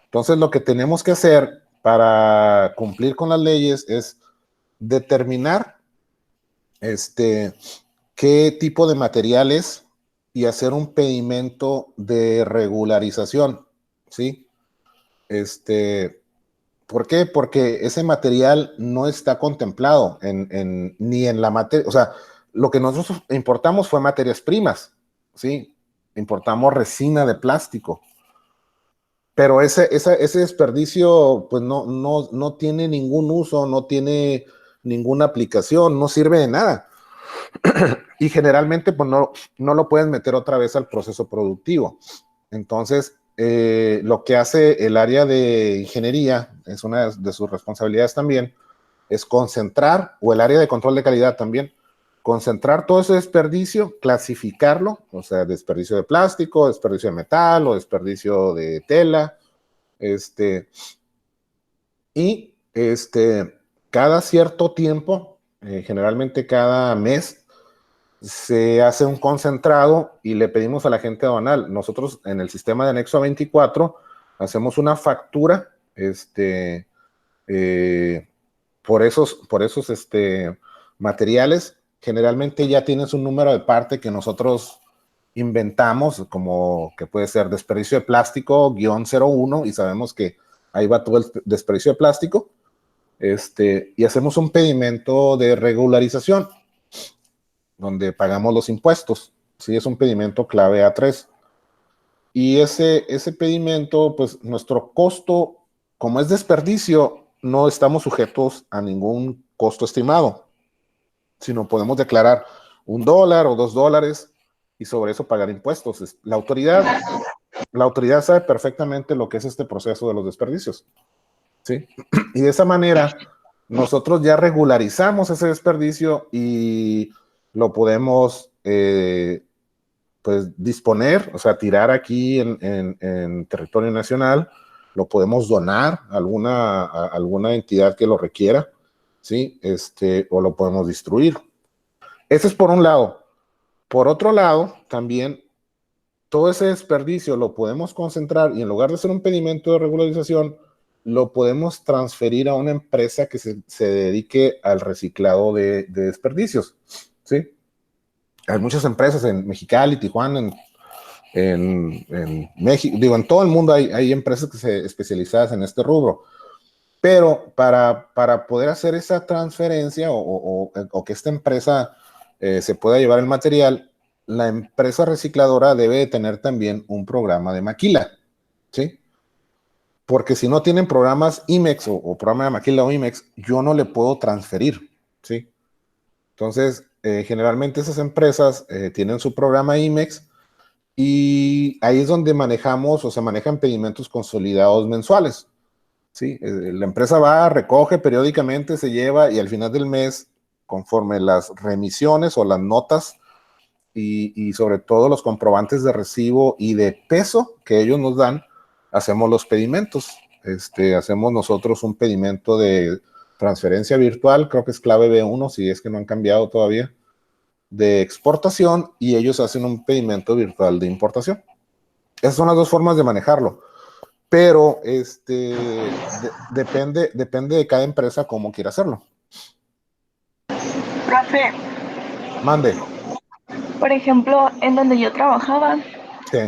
Entonces, lo que tenemos que hacer para cumplir con las leyes es determinar qué tipo de materiales y hacer un pedimento de regularización, ¿sí? ¿Por qué? Porque ese material no está contemplado ni en la materia, o sea, lo que nosotros importamos fue materias primas, ¿sí? Importamos resina de plástico, pero ese desperdicio pues no tiene ningún uso, no tiene ninguna aplicación, no sirve de nada. Y generalmente pues no lo pueden meter otra vez al proceso productivo. Entonces, lo que hace el área de ingeniería, es una de sus responsabilidades también, es concentrar, o el área de control de calidad también, concentrar todo ese desperdicio, clasificarlo, o sea, desperdicio de plástico, desperdicio de metal o desperdicio de tela, y cada cierto tiempo, generalmente cada mes, se hace un concentrado y le pedimos a la gente aduanal. Nosotros en el sistema de anexo 24 hacemos una factura por esos materiales. Generalmente ya tienes un número de parte que nosotros inventamos como que puede ser desperdicio de plástico -01 y sabemos que ahí va todo el desperdicio de plástico, y hacemos un pedimento de regularización donde pagamos los impuestos. Sí, es un pedimento clave A3. Y ese pedimento, pues nuestro costo, como es desperdicio, no estamos sujetos a ningún costo estimado, sino podemos declarar $1 o $2 y sobre eso pagar impuestos. La autoridad sabe perfectamente lo que es este proceso de los desperdicios, ¿sí? Y de esa manera, nosotros ya regularizamos ese desperdicio y lo podemos pues disponer, o sea, tirar aquí en territorio nacional, lo podemos donar a alguna entidad que lo requiera, ¿sí? O lo podemos destruir. Ese es por un lado. Por otro lado, también todo ese desperdicio lo podemos concentrar y en lugar de hacer un pedimento de regularización, lo podemos transferir a una empresa que se dedique al reciclado de desperdicios, ¿sí? Hay muchas empresas en Mexicali, Tijuana, en México, digo, en todo el mundo hay empresas que se especializadas en este rubro, pero para poder hacer esa transferencia o que esta empresa se pueda llevar el material, la empresa recicladora debe de tener también un programa de maquila, ¿sí? Porque si no tienen programas IMEX o programa de maquila o IMEX, yo no le puedo transferir, ¿sí? Entonces, generalmente esas empresas tienen su programa IMEX y ahí es donde manejamos o se manejan pedimentos consolidados mensuales, ¿sí? La empresa va, recoge periódicamente, se lleva y al final del mes, conforme las remisiones o las notas y sobre todo los comprobantes de recibo y de peso que ellos nos dan, hacemos los pedimentos. Hacemos nosotros un pedimento de transferencia virtual, creo que es clave B1, si es que no han cambiado todavía, de exportación, y ellos hacen un pedimento virtual de importación. Esas son las dos formas de manejarlo, pero depende de cada empresa cómo quiera hacerlo. Profe, Mande. por ejemplo, en donde yo trabajaba, Sí.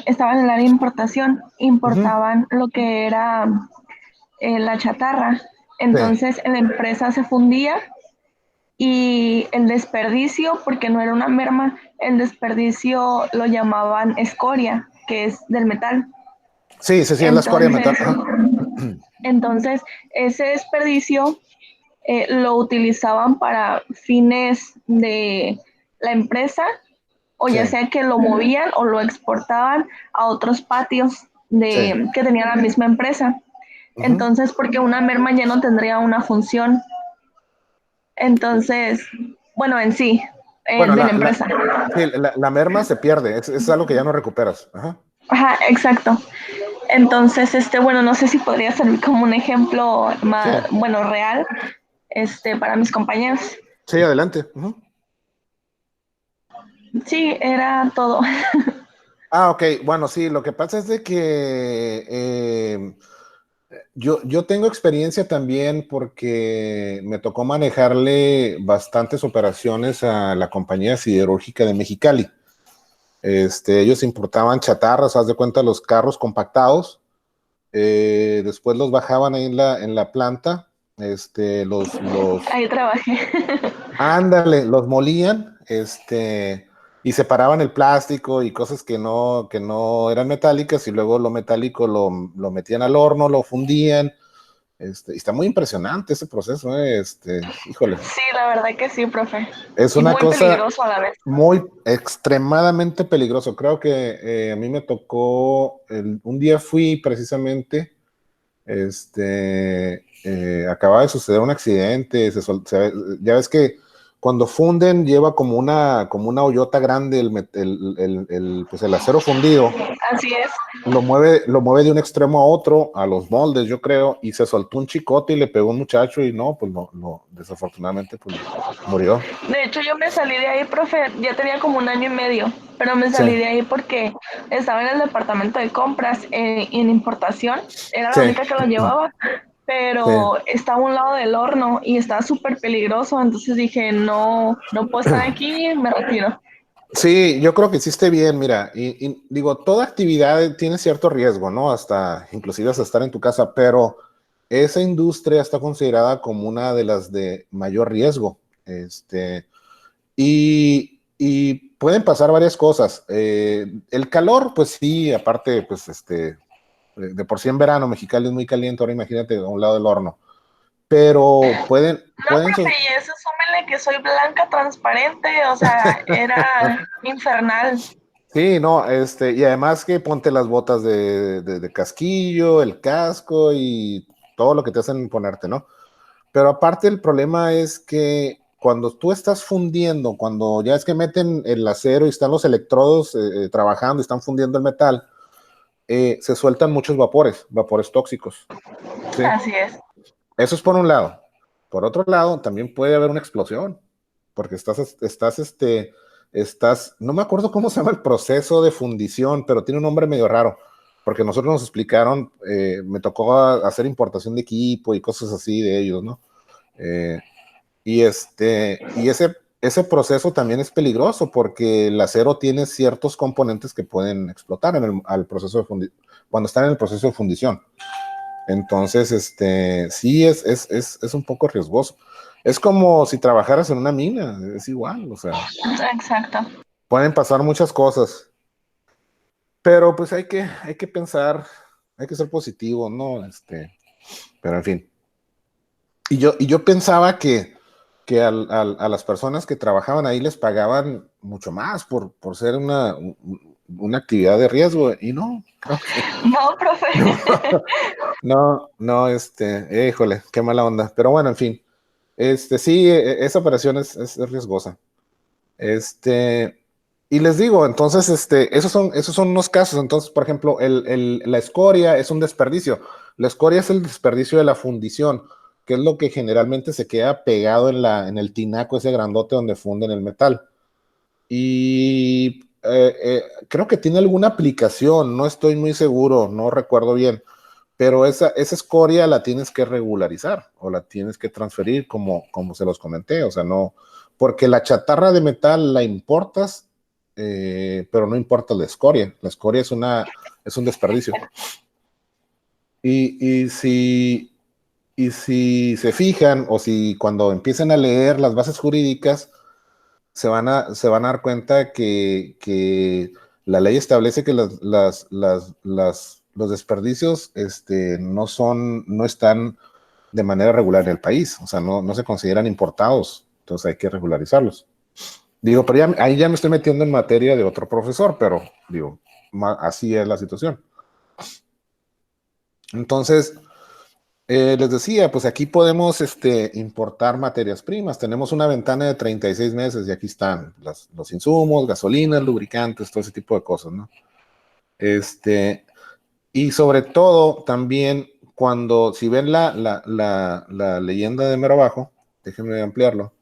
estaba en el área de importación, importaban lo que era la chatarra. Entonces, la empresa se fundía y el desperdicio, porque no era una merma, el desperdicio lo llamaban escoria, que es del metal. Sí, es la escoria de metal. Entonces, ese desperdicio lo utilizaban para fines de la empresa, o ya sea que lo movían o lo exportaban a otros patios que tenía la misma empresa. Entonces, porque una merma ya no tendría una función. Entonces, bueno, en sí, bueno, de la empresa. La merma se pierde, es algo que ya no recuperas. Ajá, exacto. Entonces, bueno, no sé si podría servir como un ejemplo más, bueno, real, para mis compañeros. Sí, adelante. Sí, era todo. Ok, bueno, sí, lo que pasa es de que yo tengo experiencia también porque me tocó manejarle bastantes operaciones a la compañía siderúrgica de Mexicali. Ellos importaban chatarras, haz de cuenta, los carros compactados, después los bajaban ahí en la planta, Ahí trabajé. Ándale, los molían, y separaban el plástico y cosas que no eran metálicas, y luego lo metálico lo metían al horno, lo fundían. Y está muy impresionante ese proceso, híjole. Sí, la verdad que sí, profe. Es una muy cosa peligroso a la vez. muy extremadamente peligroso. Creo que a mí me tocó, un día fui precisamente, acaba de suceder un accidente, ya ves que cuando funden lleva como una hoyota grande pues el acero fundido. Así es. Lo mueve de un extremo a otro, a los moldes, yo creo, y se soltó un chicote y le pegó a un muchacho y pues desafortunadamente pues murió. De hecho, yo me salí de ahí, profe, ya tenía como 1 año y medio, pero me salí de ahí porque estaba en el departamento de compras, en importación, era la única que lo llevaba, pero estaba a un lado del horno y estaba súper peligroso, entonces dije, no puedo estar aquí, me retiro. Sí, yo creo que hiciste bien, mira, y digo, toda actividad tiene cierto riesgo, ¿no? Hasta, inclusive hasta estar en tu casa, pero esa industria está considerada como una de las de mayor riesgo. Y pueden pasar varias cosas. El calor, pues sí, aparte, pues de por sí en verano, Mexicali es muy caliente, ahora imagínate a un lado del horno. Pero No, profe, y eso súmele que soy blanca, transparente, o sea, era infernal. Sí, no, y además que ponte las botas de casquillo, el casco y todo lo que te hacen ponerte, ¿no? Pero aparte el problema es que cuando tú estás fundiendo, cuando ya es que meten el acero y están los electrodos trabajando y están fundiendo el metal, se sueltan muchos vapores tóxicos. ¿Sí? Así es. Eso es por un lado. Por otro lado, también puede haber una explosión, porque no me acuerdo cómo se llama el proceso de fundición, pero tiene un nombre medio raro, porque nosotros nos explicaron, me tocó hacer importación de equipo y cosas así de ellos, ¿no? Y ese proceso también es peligroso porque el acero tiene ciertos componentes que pueden explotar al proceso cuando están en el proceso de fundición. Entonces, sí es un poco riesgoso. Es como si trabajaras en una mina, es igual, o sea, Exacto. pueden pasar muchas cosas, pero pues hay que pensar, hay que ser positivo, ¿no? Pero en fin. Y yo pensaba que a las personas que trabajaban ahí les pagaban mucho más por ser una actividad de riesgo, y no, creo que No, profe. no, híjole, qué mala onda. Pero bueno, en fin, sí, esa operación es riesgosa. Y les digo, entonces, esos son unos casos. Entonces, por ejemplo, la escoria es un desperdicio. La escoria es el desperdicio de la fundición, que es lo que generalmente se queda pegado en el tinaco ese grandote donde funden el metal. Y creo que tiene alguna aplicación, no estoy muy seguro, no recuerdo bien, pero esa escoria la tienes que regularizar o la tienes que transferir como se los comenté, o sea, no, porque la chatarra de metal la importas, pero no importa la escoria es un desperdicio. Y, y si, y si se fijan o si cuando empiecen a leer las bases jurídicas, se van a dar cuenta que la ley establece que los desperdicios no están de manera regular en el país, o sea, no se consideran importados, entonces hay que regularizarlos. Digo, pero ahí ya me estoy metiendo en materia de otro profesor, pero digo, así es la situación. Entonces, les decía, pues aquí podemos importar materias primas. Tenemos una ventana de 36 meses y aquí están los insumos, gasolinas, lubricantes, todo ese tipo de cosas, ¿no? Y sobre todo, también si ven la leyenda de mero abajo, déjenme ampliarlo.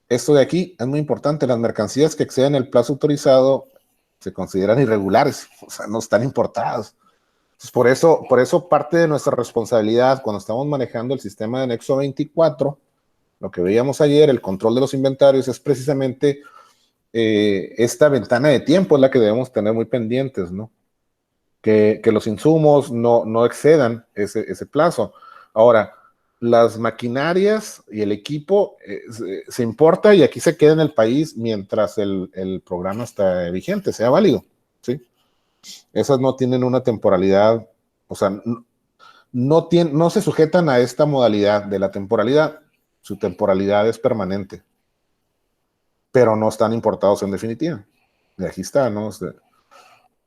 Esto de aquí es muy importante. Las mercancías que exceden el plazo autorizado se consideran irregulares, o sea, no están importadas. Por eso parte de nuestra responsabilidad cuando estamos manejando el sistema de Nexo 24, lo que veíamos ayer, el control de los inventarios, es precisamente esta ventana de tiempo es la que debemos tener muy pendientes, ¿no? Que los insumos no excedan ese plazo. Ahora, las maquinarias y el equipo se importa y aquí se queda en el país mientras el programa está vigente, sea válido, ¿sí? Esas no tienen una temporalidad, o sea, no se sujetan a esta modalidad de la temporalidad. Su temporalidad es permanente, pero no están importados en definitiva. Y aquí está, ¿no?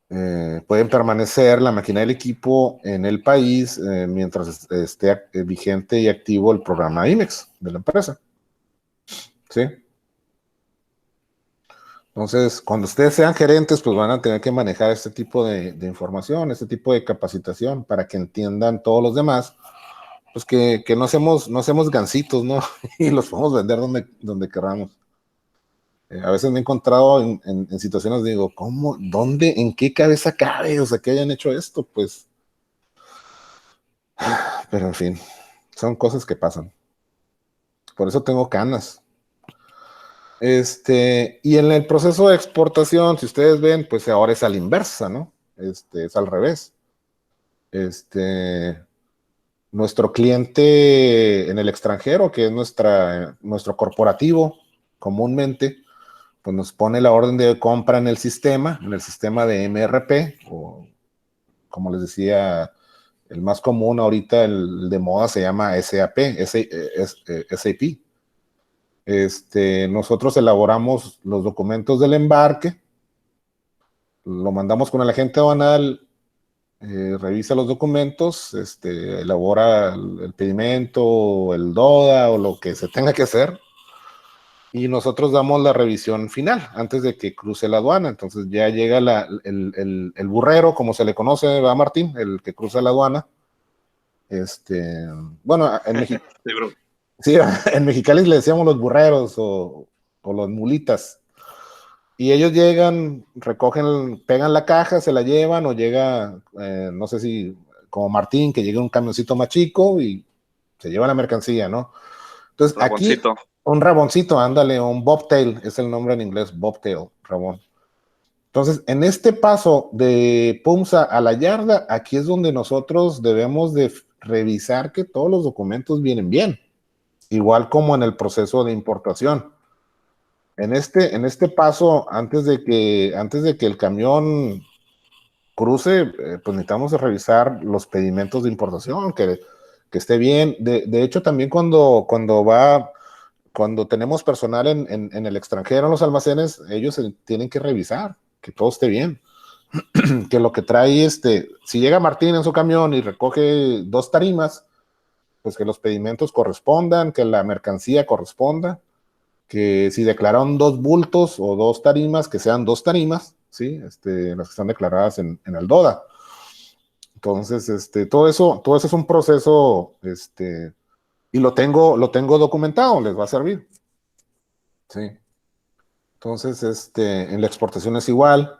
Pueden permanecer la máquina del equipo en el país mientras esté vigente y activo el programa IMEX de la empresa. ¿Sí? Entonces, cuando ustedes sean gerentes, pues van a tener que manejar este tipo de información, este tipo de capacitación para que entiendan todos los demás, pues que no hacemos gansitos, ¿no? Y los podemos vender donde queramos. A veces me he encontrado en situaciones, digo, ¿cómo? ¿Dónde? ¿En qué cabeza cabe? O sea, que hayan hecho esto, pues. Pero en fin, son cosas que pasan. Por eso tengo canas. Y en el proceso de exportación, si ustedes ven, pues ahora es a la inversa, ¿no? Es al revés. Nuestro cliente en el extranjero, que es nuestro corporativo, comúnmente, pues nos pone la orden de compra en el sistema de MRP, o como les decía, el más común ahorita, el de moda se llama SAP. Nosotros elaboramos los documentos del embarque, lo mandamos con el agente aduanal, revisa los documentos, elabora el pedimento, el DODA o lo que se tenga que hacer, y nosotros damos la revisión final antes de que cruce la aduana. Entonces ya llega el burrero, como se le conoce, ¿verdad, Martín? El que cruza la aduana. Bueno, en México. Sí, en Mexicali le decíamos los burreros o los mulitas. Y ellos llegan, recogen, pegan la caja, se la llevan, o llega, no sé si como Martín, que llega un camioncito más chico y se lleva la mercancía, ¿no? Entonces Raboncito. aquí, un raboncito, ándale, un bobtail, es el nombre en inglés, bobtail, rabón. Entonces, en este paso de PUMSA a la yarda, aquí es donde nosotros debemos de revisar que todos los documentos vienen bien, igual como en el proceso de importación. En este paso, antes de que el camión cruce, pues necesitamos revisar los pedimentos de importación, que esté bien. De hecho, también cuando tenemos personal en el extranjero, en los almacenes, ellos tienen que revisar que todo esté bien. Que lo que trae, si llega Martín en su camión y recoge 2 tarimas, pues que los pedimentos correspondan, que la mercancía corresponda, que si declararon 2 bultos o 2 tarimas, que sean 2 tarimas, ¿sí? Las que están declaradas en el DODA. Entonces, todo eso es un proceso, y lo tengo documentado, les va a servir. Sí. Entonces, en la exportación es igual.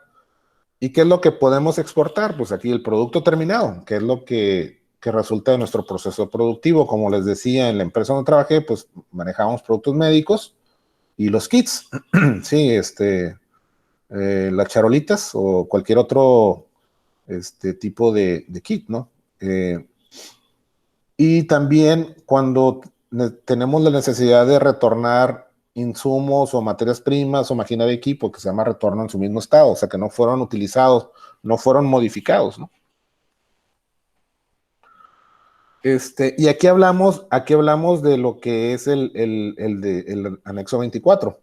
¿Y qué es lo que podemos exportar? Pues aquí el producto terminado, que es lo que resulta de nuestro proceso productivo. Como les decía, en la empresa donde trabajé, pues manejamos productos médicos y los kits, sí, las charolitas o cualquier otro tipo de kit, ¿no? Y también cuando tenemos la necesidad de retornar insumos o materias primas o máquina de equipo, que se llama retorno en su mismo estado, o sea, que no fueron utilizados, no fueron modificados, ¿no? Y aquí hablamos de lo que es el anexo 24.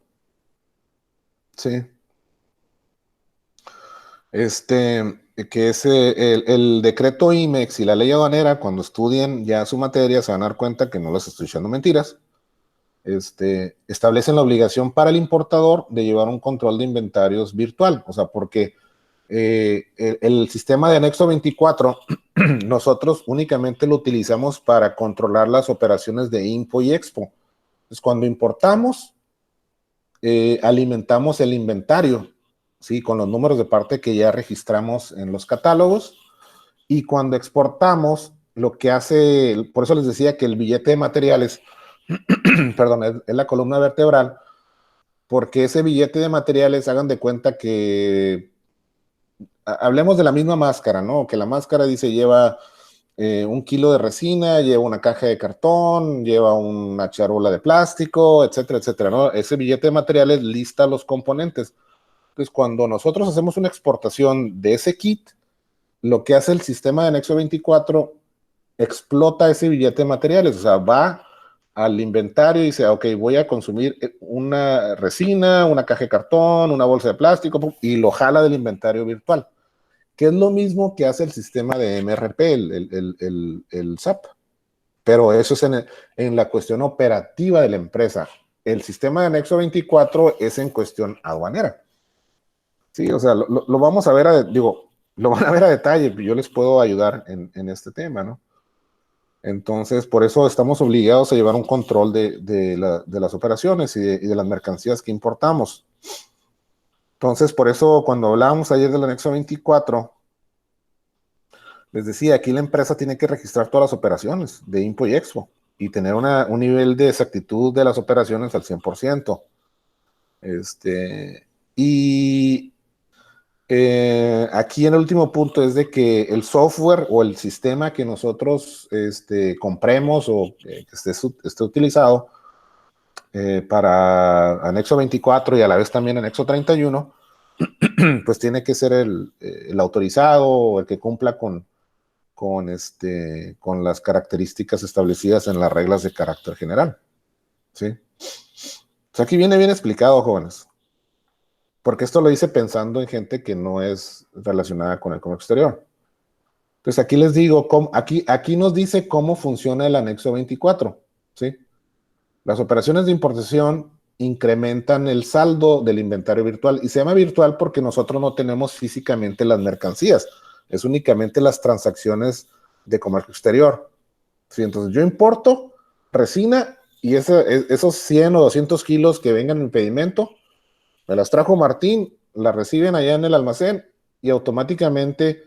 Sí. Que es el decreto IMEX y la ley aduanera. Cuando estudien ya su materia se van a dar cuenta que no les estoy echando mentiras. Establecen la obligación para el importador de llevar un control de inventarios virtual, o sea, porque el sistema de anexo 24 nosotros únicamente lo utilizamos para controlar las operaciones de Info y Expo. Entonces, cuando importamos, alimentamos el inventario, ¿sí? Con los números de parte que ya registramos en los catálogos, y cuando exportamos, lo que hace, por eso les decía que el billete de materiales, perdón, es la columna vertebral, porque ese billete de materiales, hagan de cuenta que, hablemos de la misma máscara, ¿no? Que la máscara dice lleva 1 kilo de resina, lleva una caja de cartón, lleva una charola de plástico, etcétera, etcétera, ¿no? Ese billete de materiales lista los componentes. Entonces, cuando nosotros hacemos una exportación de ese kit, lo que hace el sistema de anexo 24, explota ese billete de materiales, o sea, va al inventario y dice, ok, voy a consumir una resina, una caja de cartón, una bolsa de plástico, y lo jala del inventario virtual, que es lo mismo que hace el sistema de MRP, el SAP, pero eso es en la cuestión operativa de la empresa. El sistema de anexo 24 es en cuestión aduanera. Sí, o sea, lo vamos a ver, lo van a ver a detalle, yo les puedo ayudar en este tema, ¿no? Entonces, por eso estamos obligados a llevar un control de las operaciones y de las mercancías que importamos. Entonces, por eso, cuando hablábamos ayer del anexo 24, les decía, aquí la empresa tiene que registrar todas las operaciones de Info y Expo y tener un nivel de exactitud de las operaciones al 100%. Y aquí en el último punto es de que el software o el sistema que nosotros compremos o que esté utilizado para anexo 24 y a la vez también anexo 31, pues tiene que ser el autorizado o el que cumpla con las características establecidas en las reglas de carácter general. ¿Sí? Pues aquí viene bien explicado, jóvenes. Porque esto lo hice pensando en gente que no es relacionada con el comercio exterior. Entonces aquí les digo, aquí nos dice cómo funciona el anexo 24. ¿Sí? Las operaciones de importación incrementan el saldo del inventario virtual y se llama virtual porque nosotros no tenemos físicamente las mercancías, es únicamente las transacciones de comercio exterior. ¿Sí? Entonces yo importo resina y esos 100 o 200 kilos que vengan en pedimento, me las trajo Martín, las reciben allá en el almacén y automáticamente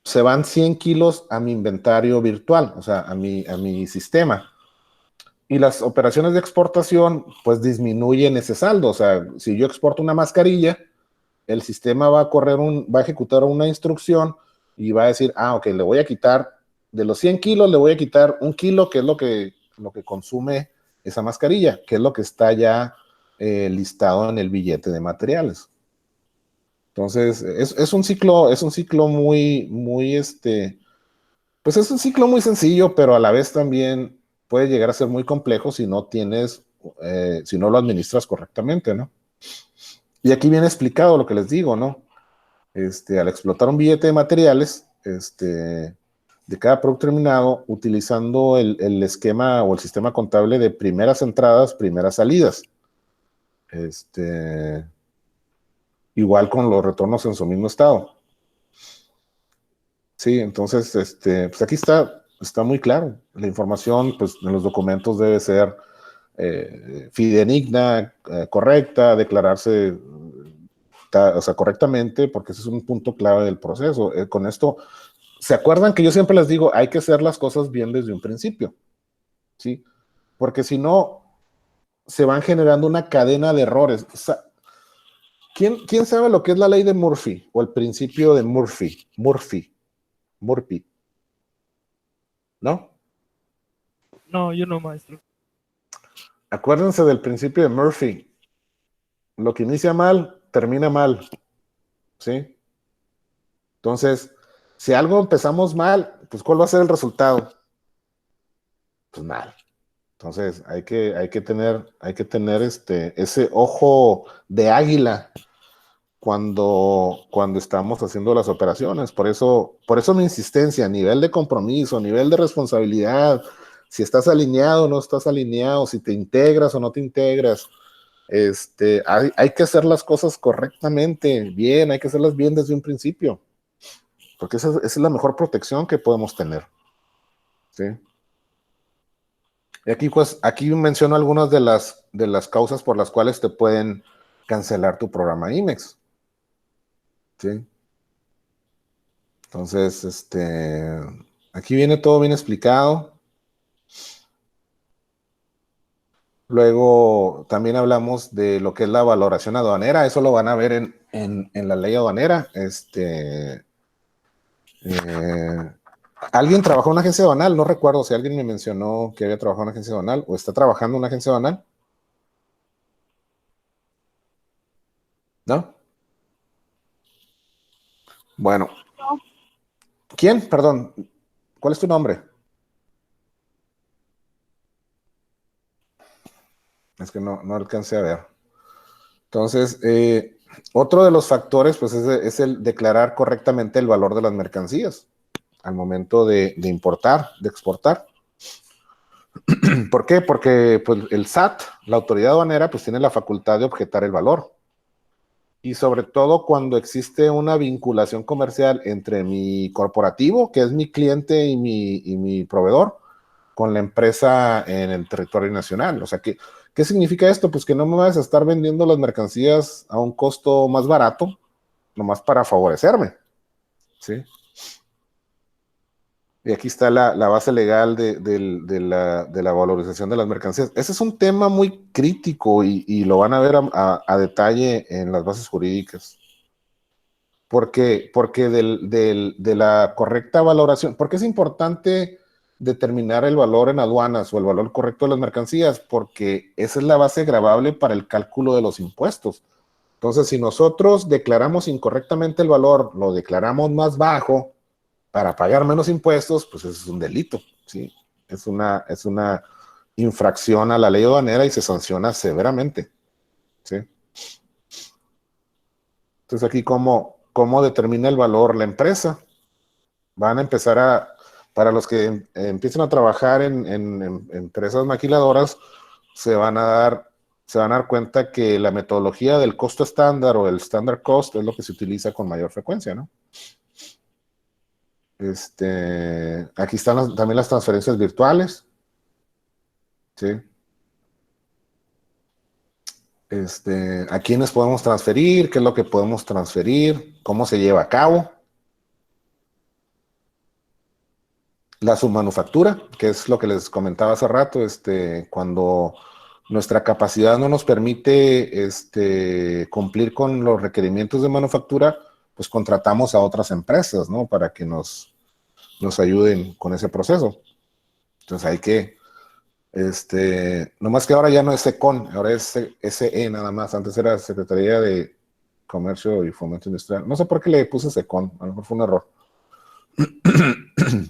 se van 100 kilos a mi inventario virtual, o sea, a mi sistema. Y las operaciones de exportación, pues disminuyen ese saldo. O sea, si yo exporto una mascarilla, el sistema va a ejecutar una instrucción y va a decir, ok, le voy a quitar, de los 100 kilos, le voy a quitar 1 kilo, que es lo que consume esa mascarilla, que es lo que está ya listado en el billete de materiales. Entonces, es un ciclo muy, pues es un ciclo muy sencillo, pero a la vez también puede llegar a ser muy complejo si no si no lo administras correctamente, ¿no? Y aquí viene explicado lo que les digo, ¿no? Al explotar un billete de materiales, de cada producto terminado, utilizando el esquema o el sistema contable de primeras entradas, primeras salidas. Igual con los retornos en su mismo estado. Sí, entonces, pues aquí está muy claro. La información, pues, en los documentos debe ser fidedigna, correcta, declararse correctamente, porque ese es un punto clave del proceso. Con esto, ¿se acuerdan que yo siempre les digo, hay que hacer las cosas bien desde un principio? ¿Sí? Porque si no, se van generando una cadena de errores. ¿Quién sabe lo que es la ley de Murphy o el principio de Murphy? Murphy. ¿No? No, yo no, maestro. Acuérdense del principio de Murphy. Lo que inicia mal, termina mal. ¿Sí? Entonces, si algo empezamos mal, pues ¿cuál va a ser el resultado? Pues mal. Entonces, hay que tener ese ojo de águila cuando estamos haciendo las operaciones. Por eso mi insistencia, nivel de compromiso, nivel de responsabilidad, si estás alineado o no estás alineado, si te integras o no te integras. Hay que hacer las cosas correctamente, bien, hay que hacerlas bien desde un principio, porque esa es la mejor protección que podemos tener. ¿Sí? Y aquí menciono algunas de las causas por las cuales te pueden cancelar tu programa IMEX. ¿Sí? Entonces, aquí viene todo bien explicado. Luego también hablamos de lo que es la valoración aduanera. Eso lo van a ver en la ley aduanera. ¿Alguien trabajó en una agencia aduanal? No recuerdo si alguien me mencionó que había trabajado en una agencia aduanal o está trabajando en una agencia aduanal. ¿No? Bueno. ¿Quién? Perdón. ¿Cuál es tu nombre? Es que no alcancé a ver. Entonces, otro de los factores, pues, es el declarar correctamente el valor de las mercancías al momento de importar, de exportar. ¿Por qué? Porque pues, el SAT, la autoridad aduanera, pues tiene la facultad de objetar el valor. Y sobre todo cuando existe una vinculación comercial entre mi corporativo, que es mi cliente y mi proveedor, con la empresa en el territorio nacional. O sea, ¿qué significa esto? Pues que no me vas a estar vendiendo las mercancías a un costo más barato, nomás para favorecerme. ¿Sí? Y aquí está la base legal de la valorización de las mercancías. Ese es un tema muy crítico y lo van a ver a detalle en las bases jurídicas. Porque de la correcta valoración, porque es importante determinar el valor en aduanas o el valor correcto de las mercancías, porque esa es la base gravable para el cálculo de los impuestos. Entonces, si nosotros declaramos incorrectamente el valor, lo declaramos más bajo para pagar menos impuestos, pues eso es un delito, ¿sí? Es una infracción a la ley aduanera y se sanciona severamente, ¿sí? Entonces aquí, ¿cómo determina el valor la empresa? Van a empezar para los que empiecen a trabajar en empresas maquiladoras, se van a dar cuenta que la metodología del costo estándar o el standard cost es lo que se utiliza con mayor frecuencia, ¿no? Aquí están también las transferencias virtuales, ¿sí? A quiénes podemos transferir, qué es lo que podemos transferir, cómo se lleva a cabo. La submanufactura, que es lo que les comentaba hace rato, cuando nuestra capacidad no nos permite cumplir con los requerimientos de manufactura, pues contratamos a otras empresas, ¿no? Para que nos ayuden con ese proceso. Entonces hay que, nomás que ahora ya no es SECON, ahora es SE nada más. Antes era Secretaría de Comercio y Fomento Industrial. No sé por qué le puse SECON, a lo mejor fue un error.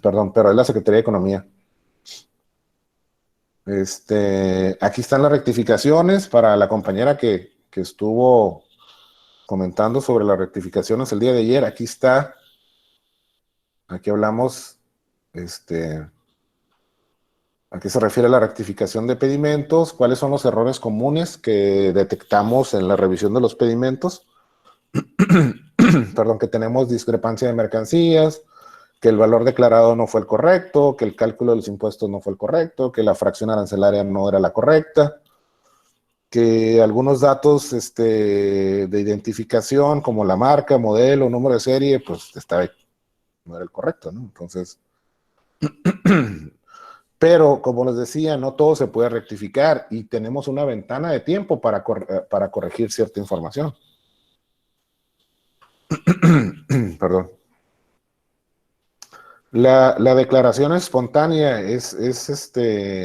Perdón, pero es la Secretaría de Economía. Aquí están las rectificaciones para la compañera que estuvo comentando sobre las rectificaciones el día de ayer. Aquí está. Aquí hablamos, ¿a qué se refiere la rectificación de pedimentos? ¿Cuáles son los errores comunes que detectamos en la revisión de los pedimentos? Perdón, que tenemos discrepancia de mercancías, que el valor declarado no fue el correcto, que el cálculo de los impuestos no fue el correcto, que la fracción arancelaria no era la correcta, que algunos datos de identificación, como la marca, modelo, número de serie, pues no era el correcto, ¿no? Entonces, pero como les decía, no todo se puede rectificar y tenemos una ventana de tiempo para corregir cierta información. Perdón. La declaración espontánea es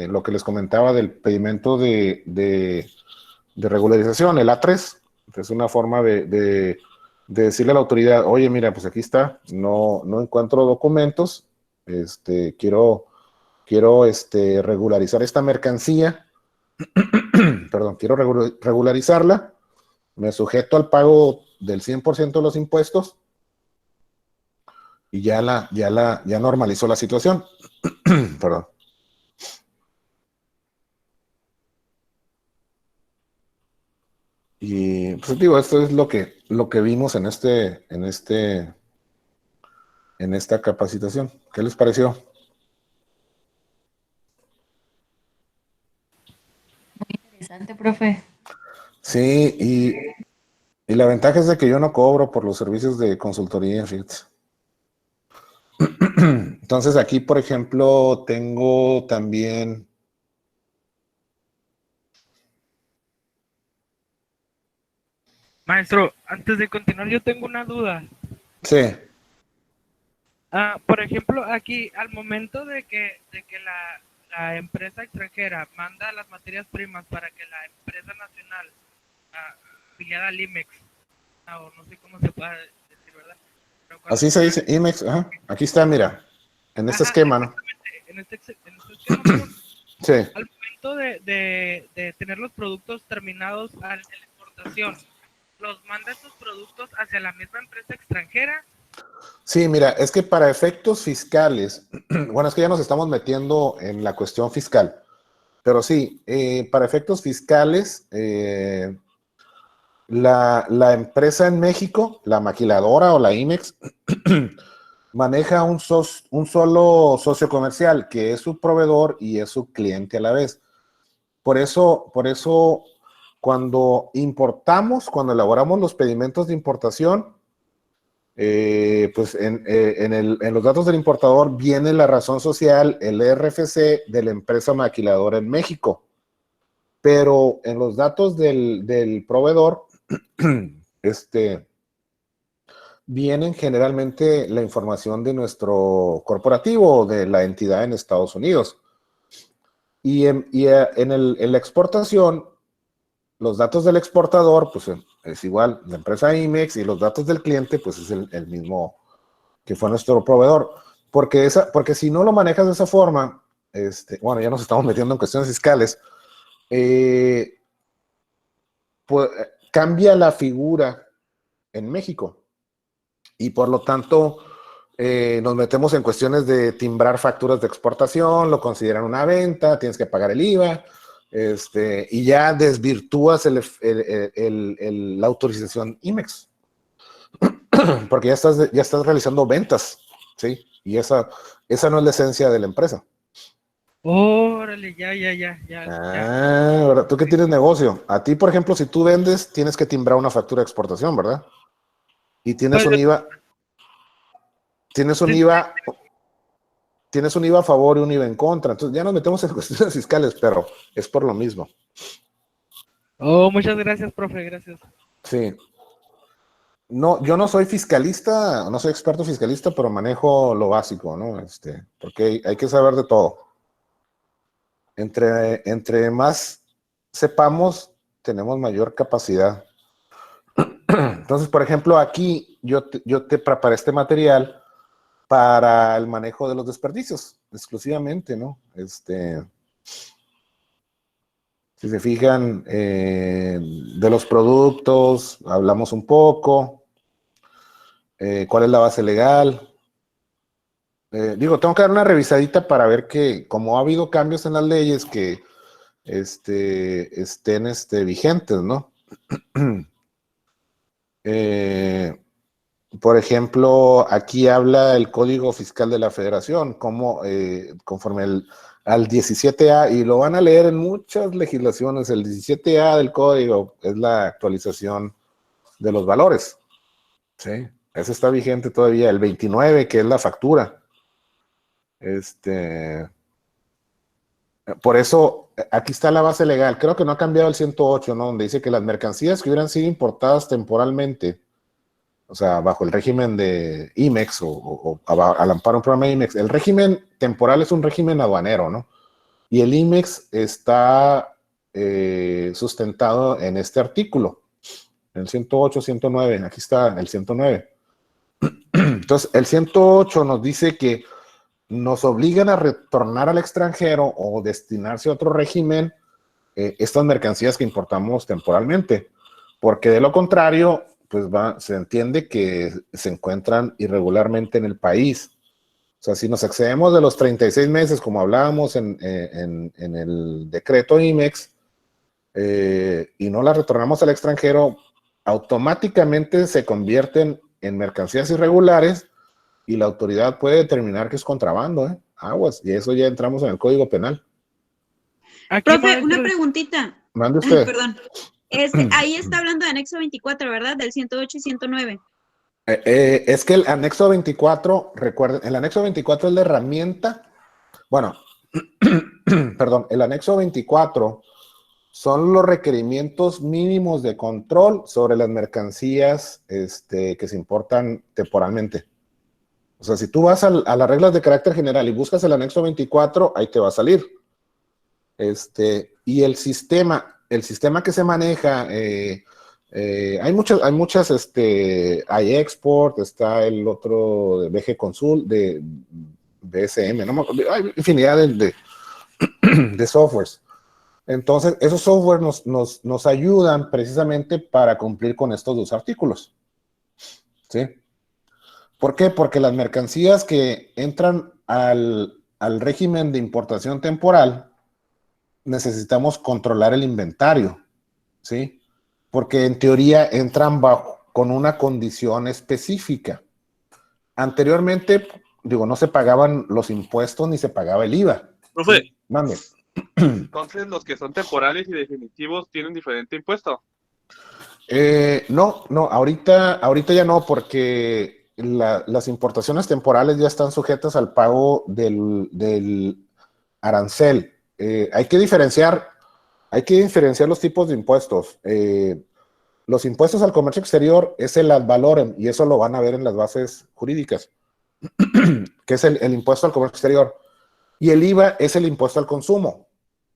lo que les comentaba del pedimento de regularización, el A3. Es una forma de decirle a la autoridad, oye, mira, pues aquí está, no encuentro documentos, quiero regularizar esta mercancía, perdón, quiero regularizarla, me sujeto al pago del 100% de los impuestos, y ya normalizó la situación. Perdón. Y pues digo, esto es lo que vimos en esta capacitación. ¿Qué les pareció? Muy interesante, profe. Sí, y la ventaja es de que yo no cobro por los servicios de consultoría, fíjate. Entonces aquí, por ejemplo, tengo también... Maestro, antes de continuar, yo tengo una duda. Sí. Por ejemplo, aquí, al momento de que la empresa extranjera manda las materias primas para que la empresa nacional, afiliada al IMEX, o no sé cómo se puede decir, ¿verdad? Así se dice, IMEX, ajá. Aquí está, mira, en este esquema, ¿no? En este esquema, sí. Al momento de tener los productos terminados en la exportación, ¿los manda estos productos hacia la misma empresa extranjera? Sí, mira, es que para efectos fiscales, bueno, es que ya nos estamos metiendo en la cuestión fiscal, pero sí, para efectos fiscales, la empresa en México, la maquiladora o la IMEX, maneja un solo socio comercial, que es su proveedor y es su cliente a la vez. Por eso, cuando elaboramos los pedimentos de importación, pues en los datos del importador viene la razón social, el RFC de la empresa maquiladora en México. Pero en los datos del proveedor, vienen generalmente la información de nuestro corporativo o de la entidad en Estados Unidos. Y en la exportación, los datos del exportador, pues es igual, la empresa IMEX, y los datos del cliente, pues es el mismo que fue nuestro proveedor. Porque si no lo manejas de esa forma, bueno, ya nos estamos metiendo en cuestiones fiscales, pues cambia la figura en México. Y por lo tanto, nos metemos en cuestiones de timbrar facturas de exportación, lo consideran una venta, tienes que pagar el IVA, y ya desvirtúas la autorización IMEX, porque ya estás realizando ventas, ¿sí? Y esa no es la esencia de la empresa. Órale, ya. Ahora, ¿tú qué tienes negocio? A ti, por ejemplo, si tú vendes, tienes que timbrar una factura de exportación, ¿verdad? Y tienes un IVA. Tienes un IVA a favor y un IVA en contra. Entonces ya nos metemos en cuestiones fiscales, pero es por lo mismo. Oh, muchas gracias, profe, gracias. Sí. No, yo no soy fiscalista, no soy experto fiscalista, pero manejo lo básico, ¿no? Porque hay que saber de todo. Entre más sepamos, tenemos mayor capacidad. Entonces, por ejemplo, aquí yo te preparé este material para el manejo de los desperdicios, exclusivamente, ¿no? Si se fijan, de los productos, hablamos un poco, cuál es la base legal. Tengo que dar una revisadita para ver que, como ha habido cambios en las leyes, que estén vigentes, ¿no? Por ejemplo, aquí habla el Código Fiscal de la Federación, como conforme al 17A, y lo van a leer en muchas legislaciones, el 17A del Código es la actualización de los valores, ¿sí? Ese está vigente todavía, el 29, que es la factura. Por eso, aquí está la base legal, creo que no ha cambiado el 108, ¿no? Donde dice que las mercancías que hubieran sido importadas temporalmente, o sea, bajo el régimen de IMEX o al amparo de un programa de IMEX. El régimen temporal es un régimen aduanero, ¿no? Y el IMEX está sustentado en este artículo, en el 108, 109. Aquí está el 109. Entonces, el 108 nos dice que nos obligan a retornar al extranjero o destinarse a otro régimen estas mercancías que importamos temporalmente, porque de lo contrario, pues se entiende que se encuentran irregularmente en el país. O sea, si nos excedemos de los 36 meses, como hablábamos en el decreto IMEX, y no las retornamos al extranjero, automáticamente se convierten en mercancías irregulares y la autoridad puede determinar que es contrabando, aguas, y eso ya entramos en el Código Penal. Profe, una preguntita. Mande usted. Perdón. Ahí está hablando de anexo 24, ¿verdad? Del 108 y 109. Es que el anexo 24, recuerden, el anexo 24 es la herramienta, bueno, perdón, el anexo 24 son los requerimientos mínimos de control sobre las mercancías que se importan temporalmente. O sea, si tú vas a las reglas de carácter general y buscas el anexo 24, ahí te va a salir. Y el sistema que se maneja, hay muchas, hay Export, está el otro de BG Consult, de BSM, ¿no? Hay infinidad de softwares. Entonces, esos softwares nos ayudan precisamente para cumplir con estos dos artículos. ¿Sí? ¿Por qué? Porque las mercancías que entran al régimen de importación temporal, necesitamos controlar el inventario, ¿sí? Porque en teoría entran con una condición específica. Anteriormente, no se pagaban los impuestos ni se pagaba el IVA. Profe. ¿Sí? Mande. Entonces, los que son temporales y definitivos tienen diferente impuesto. No, ahorita ya no, porque las importaciones temporales ya están sujetas al pago del arancel. Hay que diferenciar los tipos de impuestos. Los impuestos al comercio exterior es el ad valorem, y eso lo van a ver en las bases jurídicas, que es el impuesto al comercio exterior. Y el IVA es el impuesto al consumo,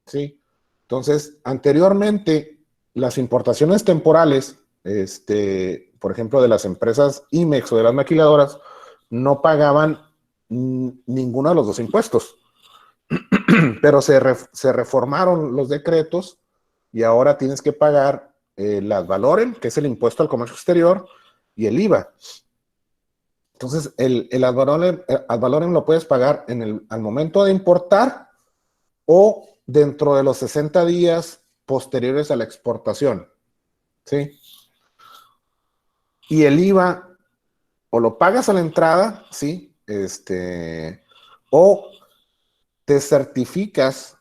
¿sí? Entonces, anteriormente, las importaciones temporales, por ejemplo, de las empresas IMEX o de las maquiladoras, no pagaban ninguno de los dos impuestos. Pero se reformaron los decretos y ahora tienes que pagar el ad valorem, que es el impuesto al comercio exterior, y el IVA. Entonces, el ad valorem lo puedes pagar al momento de importar o dentro de los 60 días posteriores a la exportación, ¿sí? Y el IVA o lo pagas a la entrada, ¿sí? O te certificas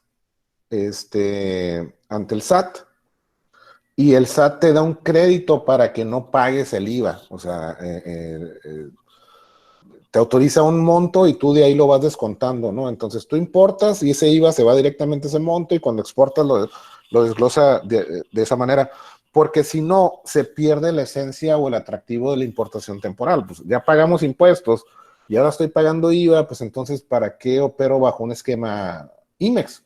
ante el SAT, y el SAT te da un crédito para que no pagues el IVA. O sea, te autoriza un monto y tú de ahí lo vas descontando, ¿no? Entonces tú importas y ese IVA se va directamente a ese monto, y cuando exportas lo desglosa de esa manera, porque si no, se pierde la esencia o el atractivo de la importación temporal. Pues ya pagamos impuestos y ahora estoy pagando IVA, pues entonces, ¿para qué opero bajo un esquema IMEX?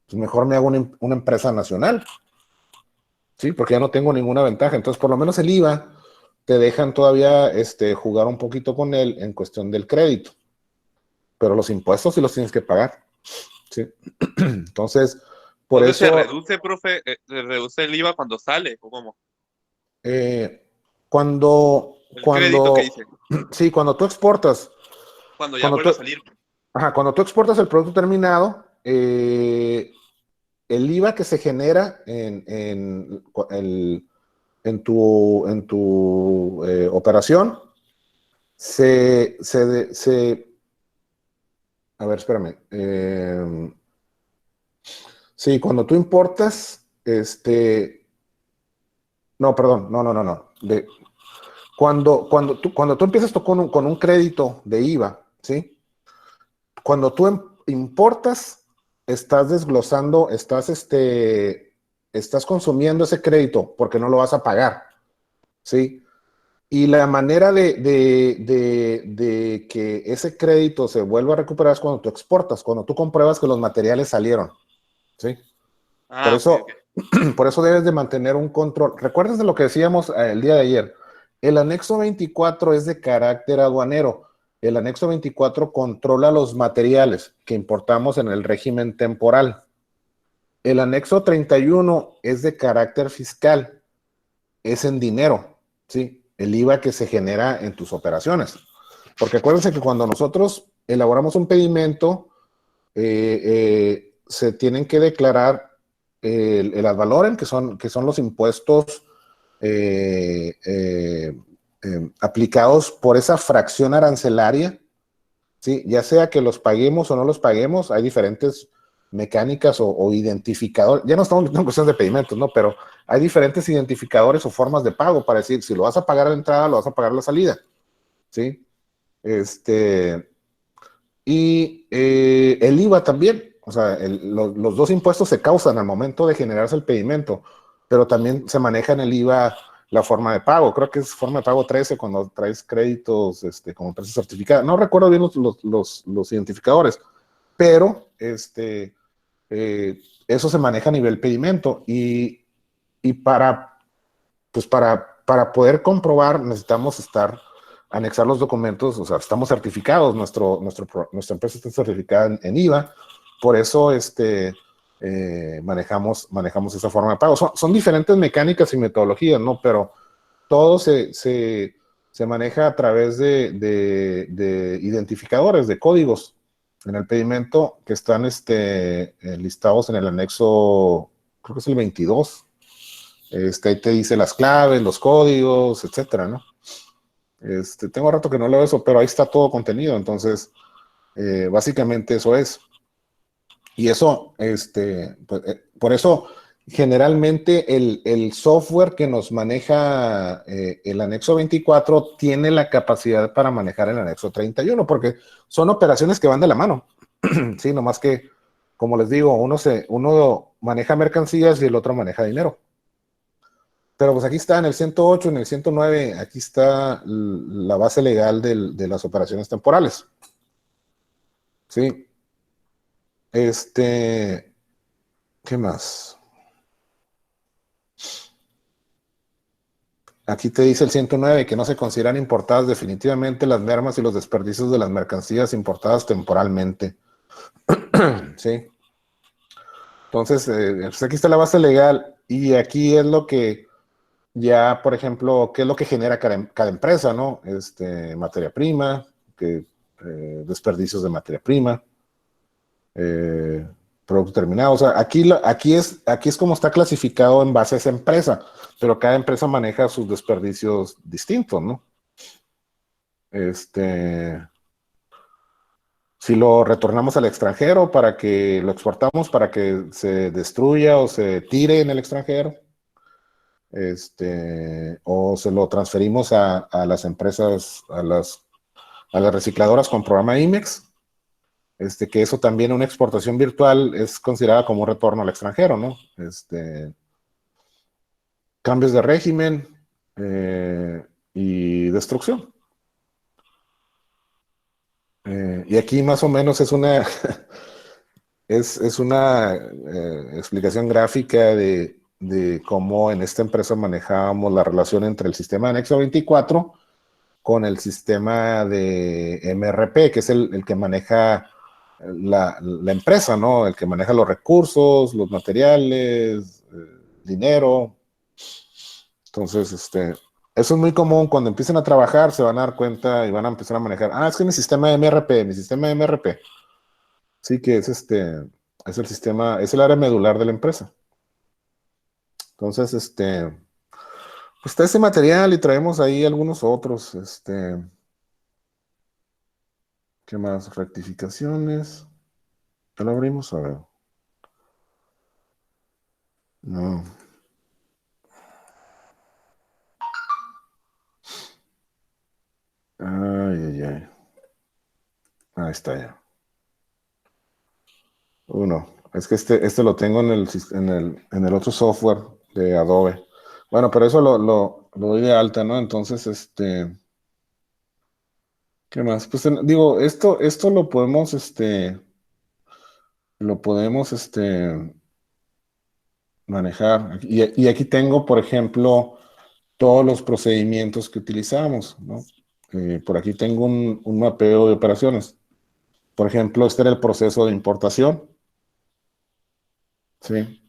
Pues mejor me hago una empresa nacional, ¿sí? Porque ya no tengo ninguna ventaja. Entonces, por lo menos el IVA te dejan todavía jugar un poquito con él en cuestión del crédito, pero los impuestos sí los tienes que pagar, ¿sí? Entonces, por eso... ¿Se reduce, profe? ¿Se reduce el IVA cuando sale o cómo? Cuando crédito que dice. Sí, cuando tú exportas. Cuando ya vuelve a salir. Ajá, cuando tú exportas el producto terminado, el IVA que se genera en tu operación a ver, espérame. Sí, cuando tú importas, no, perdón, no. Cuando tú empiezas con un crédito de IVA, ¿sí? Cuando tú importas, estás desglosando, estás consumiendo ese crédito porque no lo vas a pagar, ¿sí? Y la manera de que ese crédito se vuelva a recuperar es cuando tú exportas, cuando tú compruebas que los materiales salieron, ¿sí? Por eso, okay. Por eso debes de mantener un control. ¿Recuerdas de lo que decíamos el día de ayer? El anexo 24 es de carácter aduanero. El anexo 24 controla los materiales que importamos en el régimen temporal. El anexo 31 es de carácter fiscal. Es en dinero, ¿sí? El IVA que se genera en tus operaciones. Porque acuérdense que cuando nosotros elaboramos un pedimento, se tienen que declarar el ad valorem, que son los impuestos aplicados por esa fracción arancelaria, ¿sí? Ya sea que los paguemos o no los paguemos, hay diferentes mecánicas o identificadores. Ya no estamos en cuestiones de pedimentos, ¿no? Pero hay diferentes identificadores o formas de pago para decir si lo vas a pagar a la entrada, lo vas a pagar a la salida, ¿sí? Y el IVA también. O sea, los dos impuestos se causan al momento de generarse el pedimento, pero también se maneja en el IVA la forma de pago. Creo que es forma de pago 13 cuando traes créditos como empresa certificada. No recuerdo bien los identificadores, pero eso se maneja a nivel pedimento. Y para poder comprobar necesitamos anexar los documentos. O sea, estamos certificados, nuestra empresa está certificada en IVA. Por eso manejamos esa forma de pago. Son diferentes mecánicas y metodologías, ¿no? Pero todo se maneja a través de identificadores, de códigos en el pedimento que están listados en el anexo, creo que es el 22. Ahí te dice las claves, los códigos, etcétera, ¿no? Tengo rato que no leo eso, pero ahí está todo contenido. Entonces, básicamente eso es. Y eso, pues, por eso generalmente el software que nos maneja el anexo 24 tiene la capacidad para manejar el anexo 31, porque son operaciones que van de la mano. Sí, nomás que, como les digo, uno maneja mercancías y el otro maneja dinero. Pero pues aquí está en el 108, en el 109, aquí está la base legal de las operaciones temporales. Sí. ¿Qué más? Aquí te dice el 109 que no se consideran importadas definitivamente las mermas y los desperdicios de las mercancías importadas temporalmente. Sí. Entonces, pues aquí está la base legal y aquí es lo que ya, por ejemplo, qué es lo que genera cada empresa, ¿no? Materia prima, desperdicios de materia prima, producto terminado. O sea, aquí es como está clasificado en base a esa empresa, pero cada empresa maneja sus desperdicios distintos, ¿no? Si lo retornamos al extranjero para que lo exportamos para que se destruya o se tire en el extranjero, o se lo transferimos a las empresas, a las recicladoras con programa IMEX, que eso también, una exportación virtual es considerada como un retorno al extranjero, ¿no? Cambios de régimen y destrucción. Y aquí más o menos es una es una explicación gráfica de cómo en esta empresa manejábamos la relación entre el sistema de anexo 24 con el sistema de MRP, que es el que maneja la empresa, ¿no? El que maneja los recursos, los materiales, dinero. Entonces, eso es muy común. Cuando empiecen a trabajar, se van a dar cuenta y van a empezar a manejar. Es que mi sistema de MRP. Sí, que es es el sistema, es el área medular de la empresa. Entonces, pues está ese material y traemos ahí algunos otros, ¿qué más? Rectificaciones. ¿Ya lo abrimos? A ver. No. Ay. Ahí está ya. Uno. Es que este lo tengo en el otro software de Adobe. Bueno, pero eso lo doy de alta, ¿no? Entonces, ¿qué más? Pues digo, esto lo podemos, manejar. Y aquí tengo, por ejemplo, todos los procedimientos que utilizamos, ¿no? Por aquí tengo un mapeo de operaciones. Por ejemplo, este era el proceso de importación. Sí.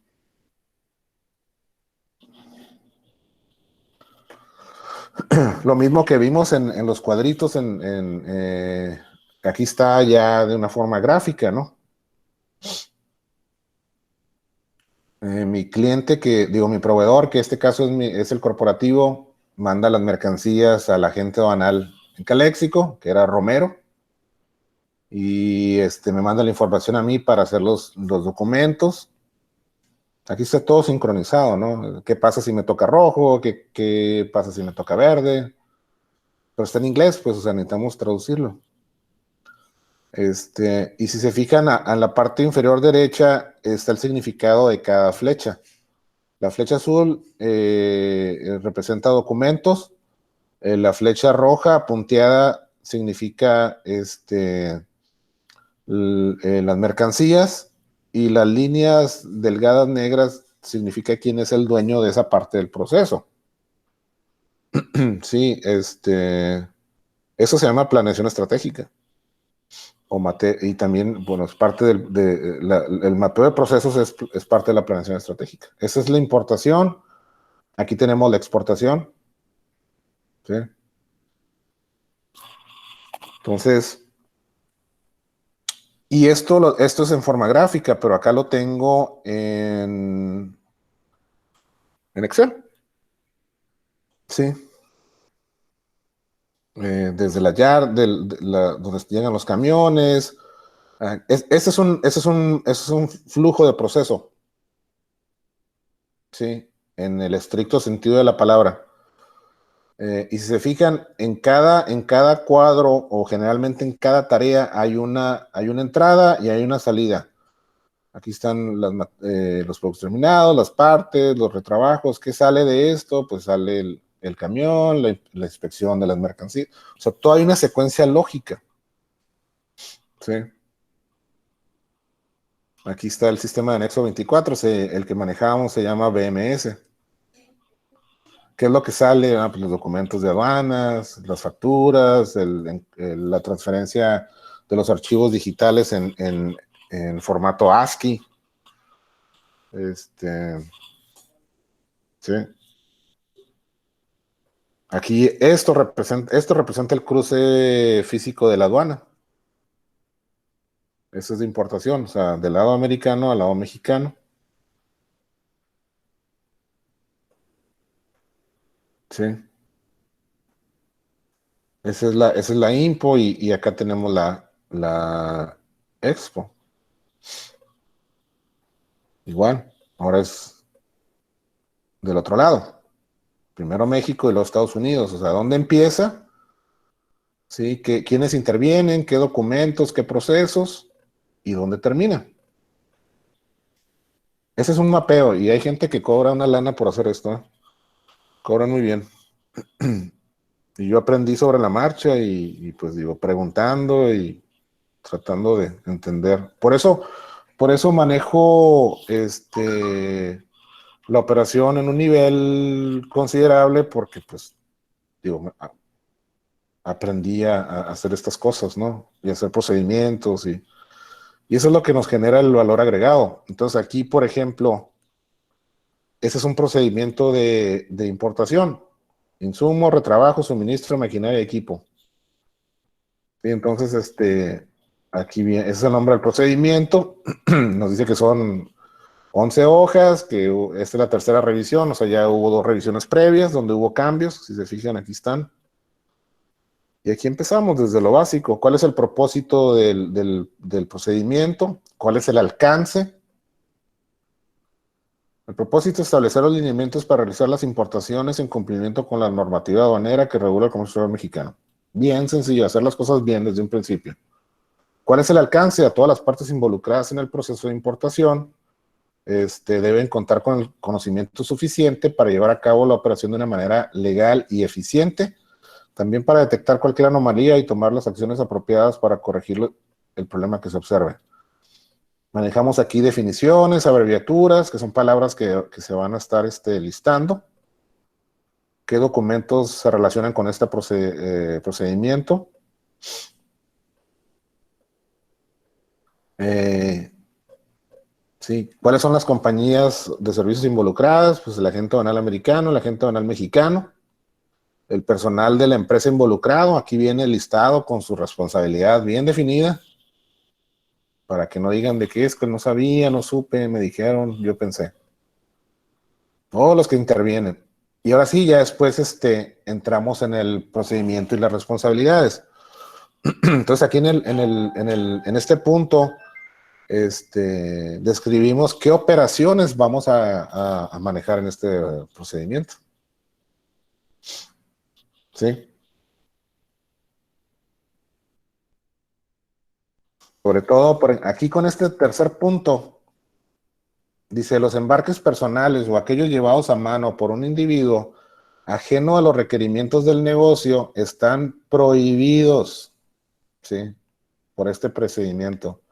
Lo mismo que vimos en los cuadritos, aquí está ya de una forma gráfica, ¿no? Mi cliente, mi proveedor, que este caso es el corporativo, manda las mercancías al agente aduanal en Caléxico, que era Romero, y me manda la información a mí para hacer los documentos. Aquí está todo sincronizado, ¿no? ¿Qué pasa si me toca rojo? ¿Qué pasa si me toca verde? Pero está en inglés, pues, o sea, necesitamos traducirlo. Y si se fijan, a la parte inferior derecha está el significado de cada flecha. La flecha azul representa documentos. La flecha roja punteada significa las mercancías, y las líneas delgadas negras significa quién es el dueño de esa parte del proceso. Sí, eso se llama planeación estratégica. Y también, bueno, es parte el mapeo de procesos es parte de la planeación estratégica. Esa es la importación. Aquí tenemos la exportación. ¿Sí? Entonces, y esto es en forma gráfica, pero acá lo tengo en Excel. Sí. Desde la yard, donde llegan los camiones. Ese es un flujo de proceso. ¿sí? En el estricto sentido de la palabra. Y si se fijan, en cada cuadro o generalmente en cada tarea hay una entrada y hay una salida. Aquí están los productos terminados, las partes, los retrabajos. ¿Qué sale de esto? Pues sale el camión, la inspección de las mercancías. O sea, todo hay una secuencia lógica. ¿Sí? Aquí está el sistema de anexo 24, el que manejábamos se llama BMS. ¿Qué es lo que sale? Pues los documentos de aduanas, las facturas, la transferencia de los archivos digitales en formato ASCII. Sí. Aquí esto representa el cruce físico de la aduana. Eso es de importación, o sea, del lado americano al lado mexicano. Sí. Esa es la Impo y acá tenemos la Expo. Igual, ahora es del otro lado. Primero México y luego Estados Unidos. O sea, ¿dónde empieza? ¿Sí? ¿Quiénes intervienen? ¿Qué documentos? ¿Qué procesos? ¿Y dónde termina? Ese es un mapeo y hay gente que cobra una lana por hacer esto. ¿Eh? Cobran muy bien. Y yo aprendí sobre la marcha y pues digo, preguntando y tratando de entender. Por eso manejo la operación en un nivel considerable porque pues digo, aprendí a hacer estas cosas, ¿no? Y hacer procedimientos y eso es lo que nos genera el valor agregado. Entonces aquí, por ejemplo, ese es un procedimiento de importación. Insumo, retrabajo, suministro, maquinaria y equipo. Y entonces, aquí viene, ese es el nombre del procedimiento. Nos dice que son 11 hojas, que esta es la tercera revisión, o sea, ya hubo 2 revisiones previas donde hubo cambios. Si se fijan, aquí están. Y aquí empezamos desde lo básico. ¿Cuál es el propósito del procedimiento? ¿Cuál es el alcance? El propósito es establecer los lineamientos para realizar las importaciones en cumplimiento con la normativa aduanera que regula el comercio exterior mexicano. Bien sencillo, hacer las cosas bien desde un principio. ¿Cuál es el alcance? A todas las partes involucradas en el proceso de importación deben contar con el conocimiento suficiente para llevar a cabo la operación de una manera legal y eficiente, también para detectar cualquier anomalía y tomar las acciones apropiadas para corregir el problema que se observe. Manejamos aquí definiciones, abreviaturas, que son palabras que se van a estar listando. ¿Qué documentos se relacionan con este procedimiento? Sí. ¿Cuáles son las compañías de servicios involucradas? Pues el agente aduanal americano, el agente aduanal mexicano, el personal de la empresa involucrado. Aquí viene listado con su responsabilidad bien definida, para que no digan de qué es que no sabía, no supe, me dijeron, yo pensé. Todos los que intervienen. Y ahora sí, ya después entramos en el procedimiento y las responsabilidades. Entonces aquí en este punto describimos qué operaciones vamos a manejar en este procedimiento. ¿Sí? Sobre todo aquí con este tercer punto, dice, los embarques personales o aquellos llevados a mano por un individuo ajeno a los requerimientos del negocio están prohibidos, ¿sí? Por este procedimiento.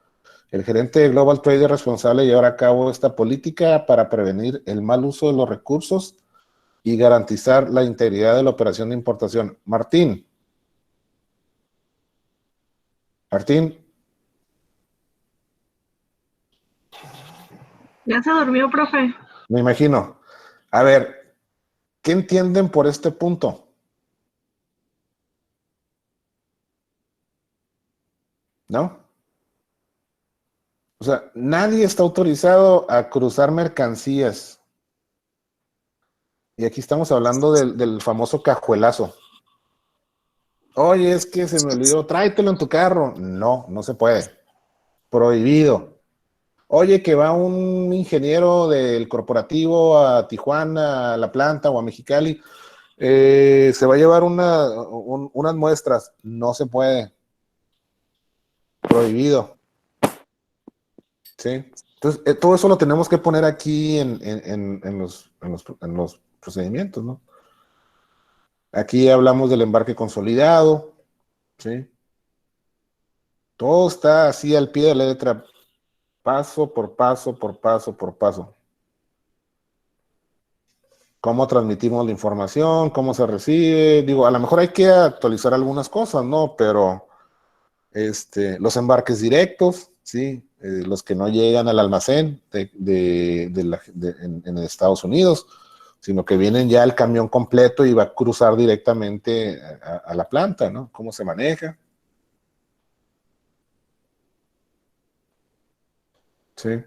El gerente de Global Trade es responsable de llevar a cabo esta política para prevenir el mal uso de los recursos y garantizar la integridad de la operación de importación. Martín. Ya se durmió, profe. Me imagino. A ver, ¿qué entienden por este punto? ¿No? O sea, nadie está autorizado a cruzar mercancías. Y aquí estamos hablando del famoso cajuelazo. Oye, es que se me olvidó, tráetelo en tu carro. No, no se puede. Prohibido. Oye, que va un ingeniero del corporativo a Tijuana, a la planta o a Mexicali, se va a llevar unas muestras. No se puede. Prohibido. ¿Sí? Entonces, todo eso lo tenemos que poner aquí en los procedimientos, ¿no? Aquí hablamos del embarque consolidado, ¿sí? Todo está así al pie de la letra, paso por paso, por paso, por paso. Cómo transmitimos la información, cómo se recibe. Digo, a lo mejor hay que actualizar algunas cosas, ¿no? Pero los embarques directos, ¿sí? Los que no llegan al almacén en Estados Unidos, sino que vienen ya el camión completo y va a cruzar directamente a la planta, ¿no? Cómo se maneja. Sí.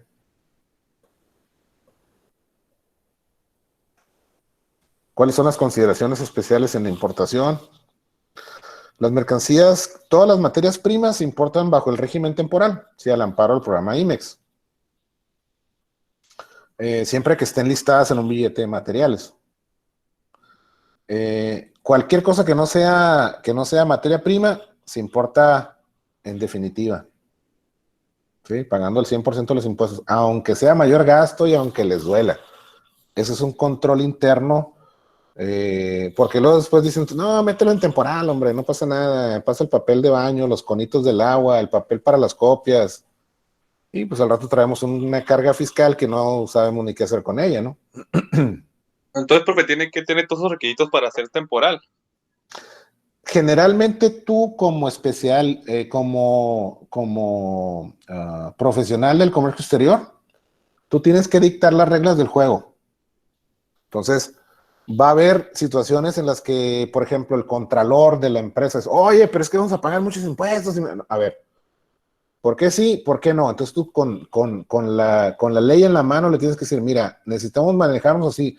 ¿Cuáles son las consideraciones especiales en la importación? Las mercancías, todas las materias primas se importan bajo el régimen temporal, sí, al amparo del programa IMEX. Siempre que estén listadas en un billete de materiales. Cualquier cosa que no sea materia prima, se importa en definitiva. ¿Sí? Pagando el 100% de los impuestos, aunque sea mayor gasto y aunque les duela. Ese es un control interno. Porque luego después dicen, no, mételo en temporal, hombre, no pasa nada, pasa el papel de baño, los conitos del agua, el papel para las copias, y pues al rato traemos una carga fiscal que no sabemos ni qué hacer con ella, ¿no? Entonces, profe, tiene que tener todos los requisitos para ser temporal. Generalmente tú como profesional del comercio exterior, tú tienes que dictar las reglas del juego. Entonces, va a haber situaciones en las que, por ejemplo, el contralor de la empresa es, oye, pero es que vamos a pagar muchos impuestos. A ver, ¿por qué sí? ¿Por qué no? Entonces tú con la ley en la mano le tienes que decir, mira, necesitamos manejarnos así,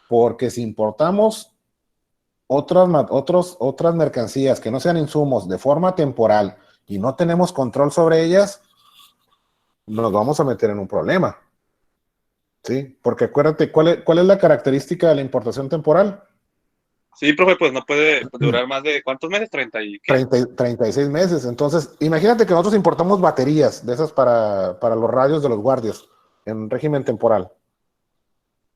porque si importamos otras mercancías que no sean insumos de forma temporal y no tenemos control sobre ellas, nos vamos a meter en un problema. ¿Sí? Porque acuérdate, ¿cuál es la característica de la importación temporal? Sí, profe, pues no puede durar más de, ¿cuántos meses? 36 meses. Entonces, imagínate que nosotros importamos baterías de esas para los radios de los guardias en régimen temporal.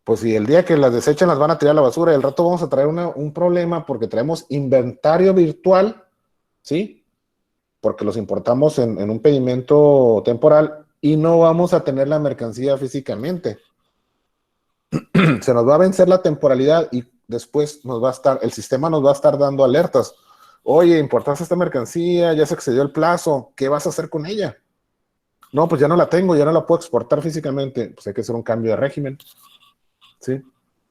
Pues si el día que las desechan las van a tirar a la basura y al rato vamos a traer un problema porque traemos inventario virtual, ¿sí? Porque los importamos en un pedimento temporal y no vamos a tener la mercancía físicamente. Se nos va a vencer la temporalidad y después el sistema nos va a estar dando alertas. Oye, importaste esta mercancía, ya se excedió el plazo, ¿qué vas a hacer con ella? No, pues ya no la tengo, ya no la puedo exportar físicamente. Pues hay que hacer un cambio de régimen, ¿sí?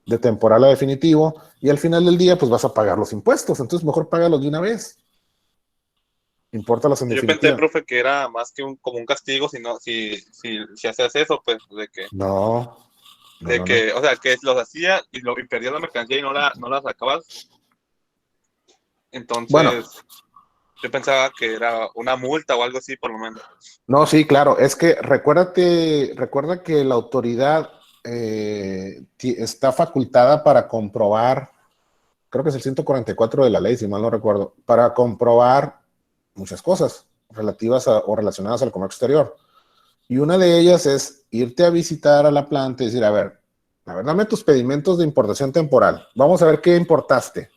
De temporal a definitivo, y al final del día, pues vas a pagar los impuestos, entonces mejor págalos de una vez. Impórtalos en definitiva. Yo pensé, profe, que era más que como un castigo si hacías eso, pues, de que... No. O sea, que los hacía y perdías la mercancía y no la sacabas. Entonces, bueno, yo pensaba que era una multa o algo así, por lo menos. No, sí, claro, es que recuerda que la autoridad está facultada para comprobar, creo que es el 144 de la ley, si mal no recuerdo, para comprobar muchas cosas relativas o relacionadas al comercio exterior. Y una de ellas es irte a visitar a la planta y decir, a ver, dame tus pedimentos de importación temporal. Vamos a ver qué importaste.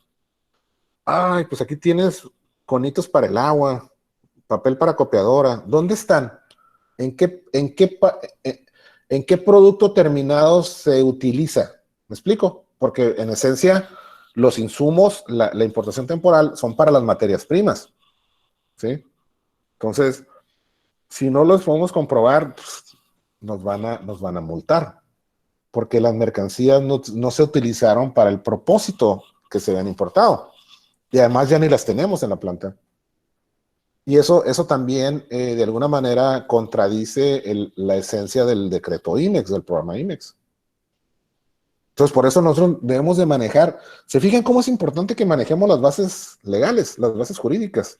Ay, pues aquí tienes conitos para el agua, papel para copiadora. ¿Dónde están? ¿En qué producto terminado se utiliza? ¿Me explico? Porque en esencia los insumos, la importación temporal son para las materias primas. ¿Sí? Entonces, si no los podemos comprobar, pues, nos van a multar, porque las mercancías no se utilizaron para el propósito que se habían importado, y además ya ni las tenemos en la planta. Y eso también, de alguna manera, contradice la esencia del decreto IMEX, del programa IMEX. Entonces, por eso nosotros debemos de manejar, ¿se fijan cómo es importante que manejemos las bases legales, las bases jurídicas?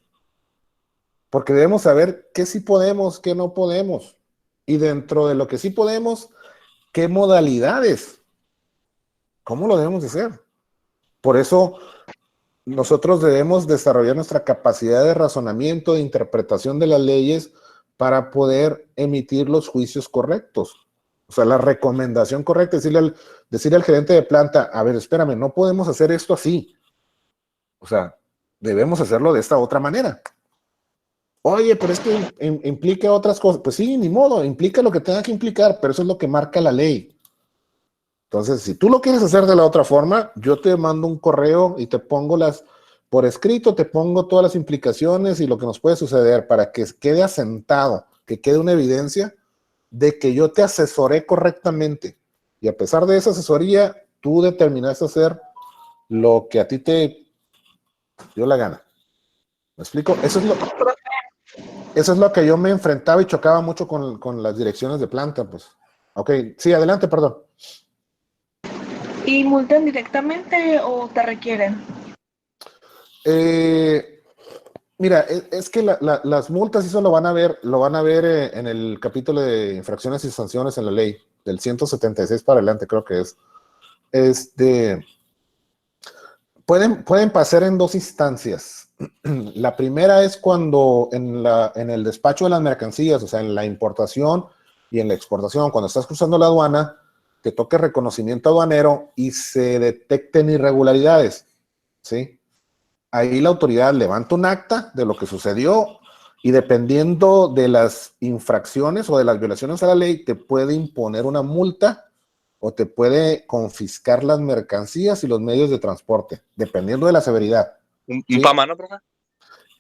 Porque debemos saber qué sí podemos, qué no podemos. Y dentro de lo que sí podemos, ¿qué modalidades? ¿Cómo lo debemos de hacer? Por eso nosotros debemos desarrollar nuestra capacidad de razonamiento, de interpretación de las leyes para poder emitir los juicios correctos. O sea, la recomendación correcta, decirle al gerente de planta, a ver, espérame, no podemos hacer esto así. O sea, debemos hacerlo de esta otra manera. Oye, pero es que implica otras cosas. Pues sí, ni modo, implica lo que tenga que implicar, pero eso es lo que marca la ley. Entonces, si tú lo quieres hacer de la otra forma, yo te mando un correo y te pongo por escrito, te pongo todas las implicaciones y lo que nos puede suceder para que quede asentado, que quede una evidencia de que yo te asesoré correctamente. Y a pesar de esa asesoría, tú determinaste hacer lo que a ti te dio la gana. ¿Me explico? Eso es lo que yo me enfrentaba y chocaba mucho con las direcciones de planta, pues. Ok, sí, adelante, perdón. ¿Y multan directamente o te requieren? Mira, es que las multas eso lo van a ver en el capítulo de infracciones y sanciones en la ley, del 176 para adelante, creo que es. Pueden pasar en dos instancias. La primera es cuando en el despacho de las mercancías, o sea, en la importación y en la exportación, cuando estás cruzando la aduana, te toque reconocimiento aduanero y se detecten irregularidades, ¿sí? Ahí la autoridad levanta un acta de lo que sucedió y dependiendo de las infracciones o de las violaciones a la ley, te puede imponer una multa o te puede confiscar las mercancías y los medios de transporte, dependiendo de la severidad. ¿Un ¿sí? PAMA, no, profe?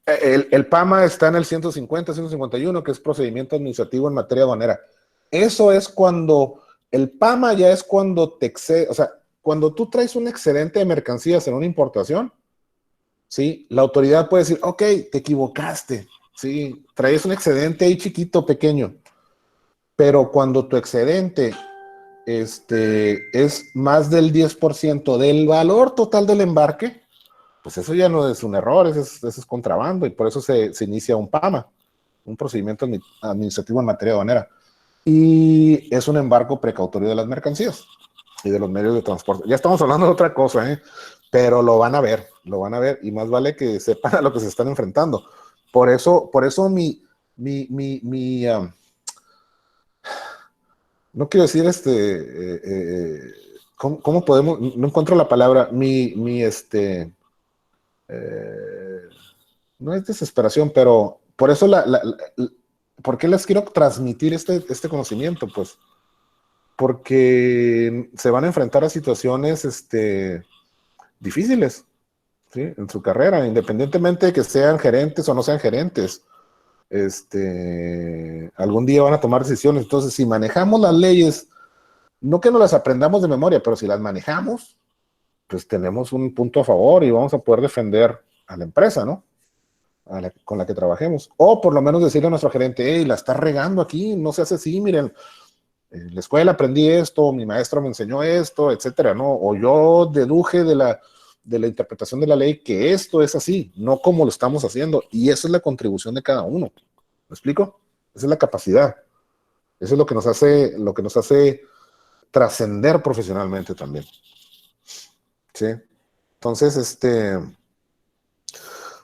El PAMA está en el 150, 151, que es procedimiento administrativo en materia aduanera. Eso es cuando, el PAMA ya es cuando te excede, o sea, cuando tú traes un excedente de mercancías en una importación, ¿sí? La autoridad puede decir, ok, te equivocaste, ¿sí? Traes un excedente ahí chiquito, pequeño, pero cuando tu excedente es más del 10% del valor total del embarque, pues eso ya no es un error, eso es contrabando y por eso se inicia un PAMA, un procedimiento administrativo en materia aduanera. Y es un embargo precautorio de las mercancías y de los medios de transporte. Ya estamos hablando de otra cosa, pero lo van a ver y más vale que sepan a lo que se están enfrentando. Por eso no quiero decir ¿cómo podemos? No encuentro la palabra, no es desesperación, pero por eso ¿por qué les quiero transmitir este conocimiento? Pues porque se van a enfrentar a situaciones difíciles, ¿sí? En su carrera, independientemente de que sean gerentes o no sean gerentes. Algún día van a tomar decisiones. Entonces, si manejamos las leyes, no que no las aprendamos de memoria, pero si las manejamos, pues tenemos un punto a favor y vamos a poder defender a la empresa, ¿no? Con la que trabajemos. O por lo menos decirle a nuestro gerente, hey, la estás regando aquí, no se hace así, miren, en la escuela aprendí esto, mi maestro me enseñó esto, etcétera, ¿no? O yo deduje de la interpretación de la ley que esto es así, no como lo estamos haciendo. Y esa es la contribución de cada uno. ¿Me explico? Esa es la capacidad. Eso es lo que nos hace trascender profesionalmente también. ¿Sí? Entonces,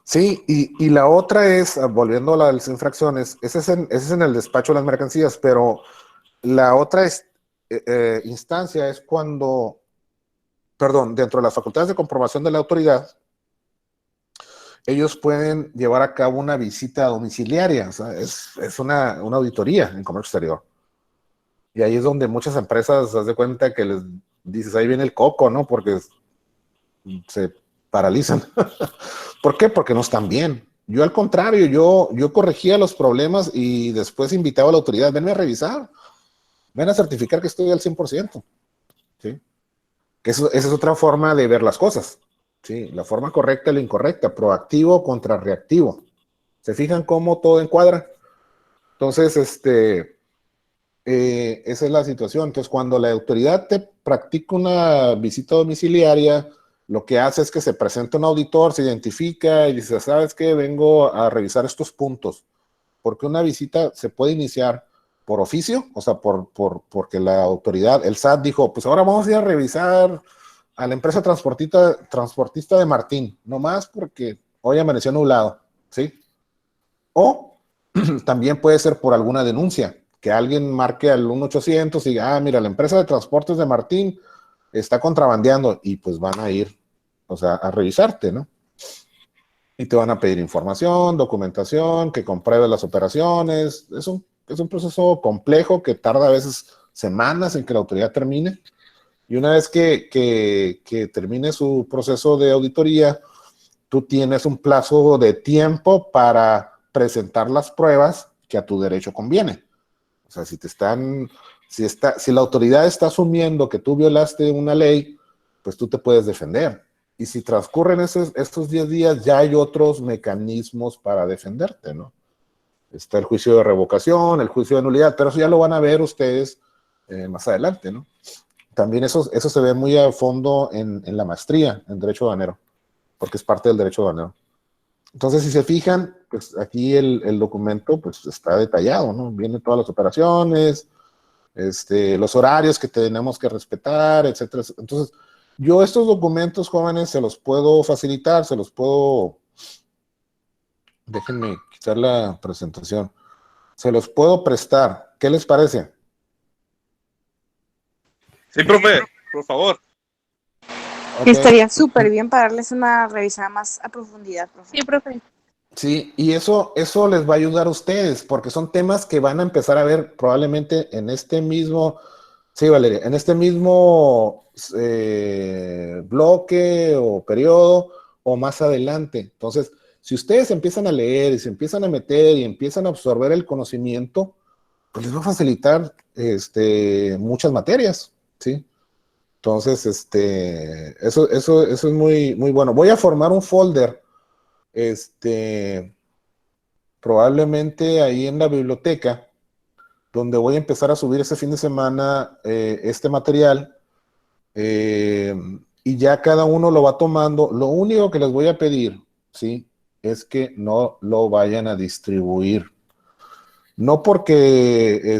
sí, y la otra es, volviendo a las infracciones, ese es en el despacho de las mercancías, pero la otra instancia es cuando, dentro de las facultades de comprobación de la autoridad, ellos pueden llevar a cabo una visita domiciliaria, o sea, es una auditoría en comercio exterior. Y ahí es donde muchas empresas se dan cuenta que les dices, ahí viene el coco, ¿no? Porque se paralizan. ¿Por qué? Porque no están bien. Yo al contrario, yo corregía los problemas y después invitaba a la autoridad, venme a revisar, ven a certificar que estoy al 100%. ¿Sí? Que esa es otra forma de ver las cosas. ¿Sí? La forma correcta y la incorrecta, proactivo contra reactivo. ¿Se fijan cómo todo encuadra? Entonces, esa es la situación. Entonces, cuando la autoridad te practica una visita domiciliaria, lo que hace es que se presenta un auditor, se identifica y dice, ¿sabes qué? Vengo a revisar estos puntos. Porque una visita se puede iniciar por oficio, o sea, porque la autoridad, el SAT dijo, pues ahora vamos a ir a revisar a la empresa transportista de Martín, nomás porque hoy amaneció nublado, ¿sí? O también puede ser por alguna denuncia, que alguien marque al 1-800 y diga, mira, la empresa de transportes de Martín está contrabandeando, y pues van a ir, o sea, a revisarte, ¿no? Y te van a pedir información, documentación, que compruebe las operaciones. Es un proceso complejo que tarda a veces semanas en que la autoridad termine. Y una vez que termine su proceso de auditoría, tú tienes un plazo de tiempo para presentar las pruebas que a tu derecho conviene. O sea, si la autoridad está asumiendo que tú violaste una ley, pues tú te puedes defender. Y si transcurren estos 10 días, ya hay otros mecanismos para defenderte, ¿no? Está el juicio de revocación, el juicio de nulidad, pero eso ya lo van a ver ustedes más adelante, ¿no? También eso se ve muy a fondo en la maestría en Derecho Aduanero, porque es parte del Derecho Aduanero. Entonces, si se fijan, pues aquí el documento pues está detallado, ¿no? Vienen todas las operaciones, los horarios que tenemos que respetar, etcétera. Entonces, yo estos documentos, jóvenes, se los puedo facilitar, se los puedo... Déjenme quitar la presentación. Se los puedo prestar. ¿Qué les parece? Sí, profe, por favor. Okay. Estaría súper bien para darles una revisada más a profundidad, profe. Sí, profe. Sí, y eso les va a ayudar a ustedes, porque son temas que van a empezar a ver probablemente en este mismo, sí, Valeria, en este mismo bloque o periodo o más adelante. Entonces, si ustedes empiezan a leer y se empiezan a meter y empiezan a absorber el conocimiento, pues les va a facilitar muchas materias, ¿sí? Entonces, eso es muy, muy bueno. Voy a formar un folder, probablemente ahí en la biblioteca, donde voy a empezar a subir ese fin de semana este material, y ya cada uno lo va tomando. Lo único que les voy a pedir, ¿sí?, es que no lo vayan a distribuir. No porque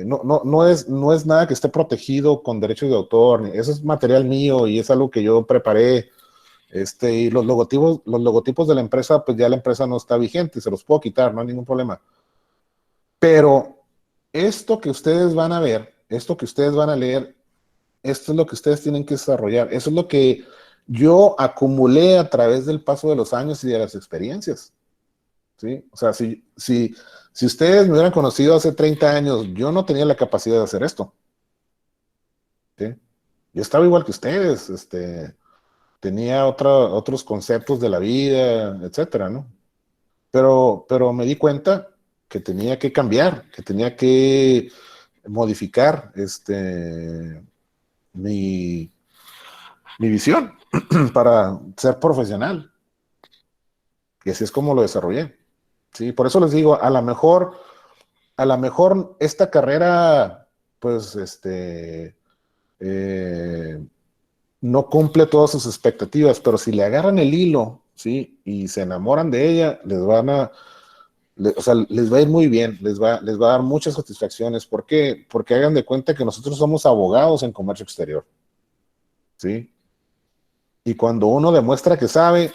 no es nada que esté protegido con derechos de autor, eso es material mío y es algo que yo preparé. Y los logotipos de la empresa, pues ya la empresa no está vigente, se los puedo quitar, no hay ningún problema. Pero esto que ustedes van a ver, esto que ustedes van a leer, esto es lo que ustedes tienen que desarrollar. Eso es lo que yo acumulé a través del paso de los años y de las experiencias, ¿sí? O sea, si ustedes me hubieran conocido hace 30 años, yo no tenía la capacidad de hacer esto, ¿sí? Yo estaba igual que ustedes, tenía otros conceptos de la vida, etcétera, ¿no? Pero me di cuenta que tenía que cambiar, que tenía que modificar mi visión para ser profesional. Y así es como lo desarrollé. Sí, por eso les digo, a lo mejor esta carrera, pues, no cumple todas sus expectativas, pero si le agarran el hilo, ¿sí?, y se enamoran de ella, les va a ir muy bien, les va a dar muchas satisfacciones. ¿Por qué? Porque hagan de cuenta que nosotros somos abogados en comercio exterior, ¿sí? Y cuando uno demuestra que sabe,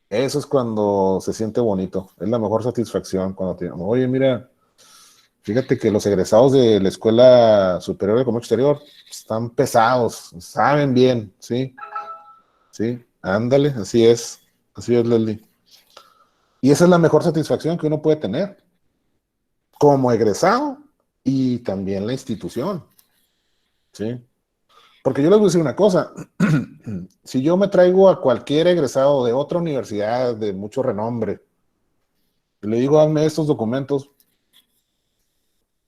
eso es cuando se siente bonito, es la mejor satisfacción cuando te digan, oye, mira, fíjate que los egresados de la Escuela Superior de Comercio Exterior están pesados, saben bien, ¿sí? Sí, ándale, así es, Leslie. Y esa es la mejor satisfacción que uno puede tener como egresado y también la institución, ¿sí? Porque yo les voy a decir una cosa, si yo me traigo a cualquier egresado de otra universidad de mucho renombre y le digo, hazme estos documentos,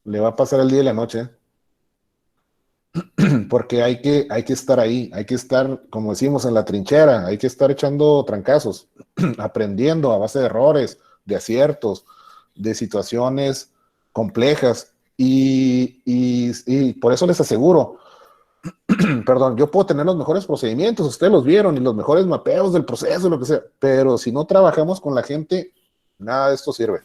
le va a pasar el día y la noche, porque hay que estar ahí, hay que estar, como decimos, en la trinchera, hay que estar echando trancazos, aprendiendo a base de errores, de aciertos, de situaciones complejas, y por eso les aseguro, perdón, yo puedo tener los mejores procedimientos, ustedes los vieron, y los mejores mapeos del proceso, lo que sea, pero si no trabajamos con la gente, nada de esto sirve.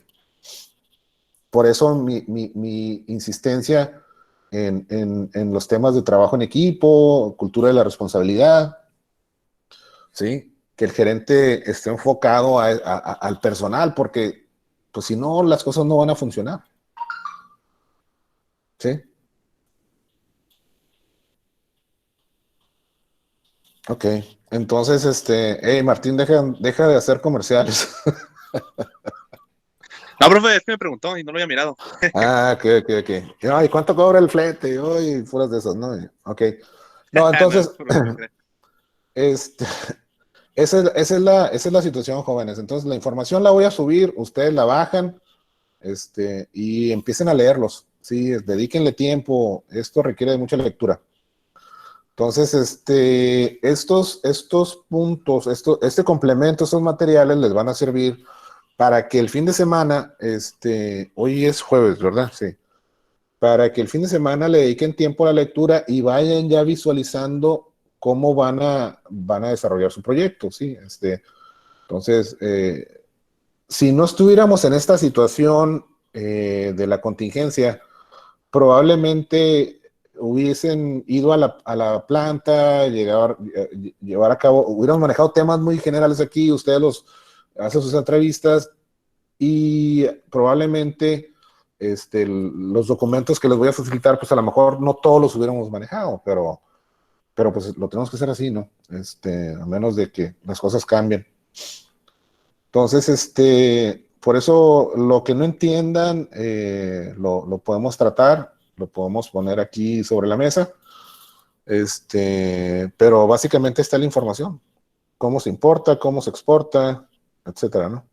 Por eso mi insistencia en los temas de trabajo en equipo, cultura de la responsabilidad, ¿sí? Que el gerente esté enfocado al personal, porque pues si no, las cosas no van a funcionar. ¿Sí? Ok, entonces, hey, Martín, deja de hacer comerciales. No, profe, es que me preguntó y no lo había mirado. Ok. Ay, ¿cuánto cobra el flete? Ay, fueras de esos, ¿no? Ok. No, entonces, esa es la situación, jóvenes. Entonces, la información la voy a subir, ustedes la bajan, y empiecen a leerlos, ¿sí? Dedíquenle tiempo, esto requiere de mucha lectura. Entonces, estos puntos, este complemento, estos materiales les van a servir para que el fin de semana, hoy es jueves, ¿verdad? Sí. Para que el fin de semana le dediquen tiempo a la lectura y vayan ya visualizando cómo van a desarrollar su proyecto, ¿sí? Entonces, si no estuviéramos en esta situación de la contingencia, probablemente hubiesen ido a la planta, llevar a cabo, hubiéramos manejado temas muy generales aquí, ustedes hacen sus entrevistas y probablemente los documentos que les voy a facilitar, pues a lo mejor no todos los hubiéramos manejado, pero pues lo tenemos que hacer así, ¿no? A menos de que las cosas cambien. Entonces, por eso lo que no entiendan, lo podemos tratar, lo podemos poner aquí sobre la mesa, pero básicamente está la información, cómo se importa, cómo se exporta, etcétera, ¿no?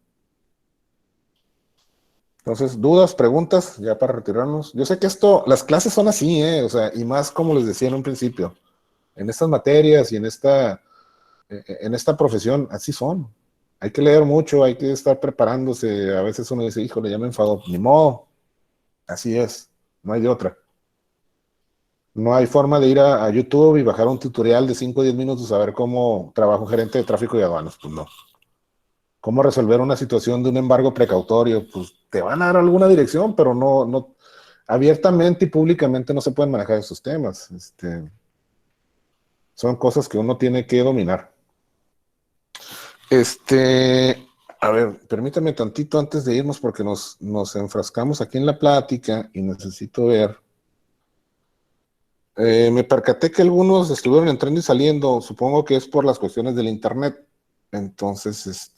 Entonces, dudas, preguntas, ya para retirarnos. Yo sé que las clases son así, o sea, y más como les decía en un principio, en estas materias y en esta profesión, así son. Hay que leer mucho, hay que estar preparándose. A veces uno dice, híjole, ya me enfadó. Ni modo, así es, no hay de otra. No hay forma de ir a YouTube y bajar un tutorial de 5 o 10 minutos a ver cómo trabaja un gerente de tráfico y aduanas. Pues no. ¿Cómo resolver una situación de un embargo precautorio? Pues te van a dar alguna dirección, pero no abiertamente y públicamente no se pueden manejar esos temas. Son cosas que uno tiene que dominar. A ver, permítame tantito antes de irnos porque nos enfrascamos aquí en la plática y necesito ver. Me percaté que algunos estuvieron entrando y saliendo, supongo que es por las cuestiones del internet. Entonces,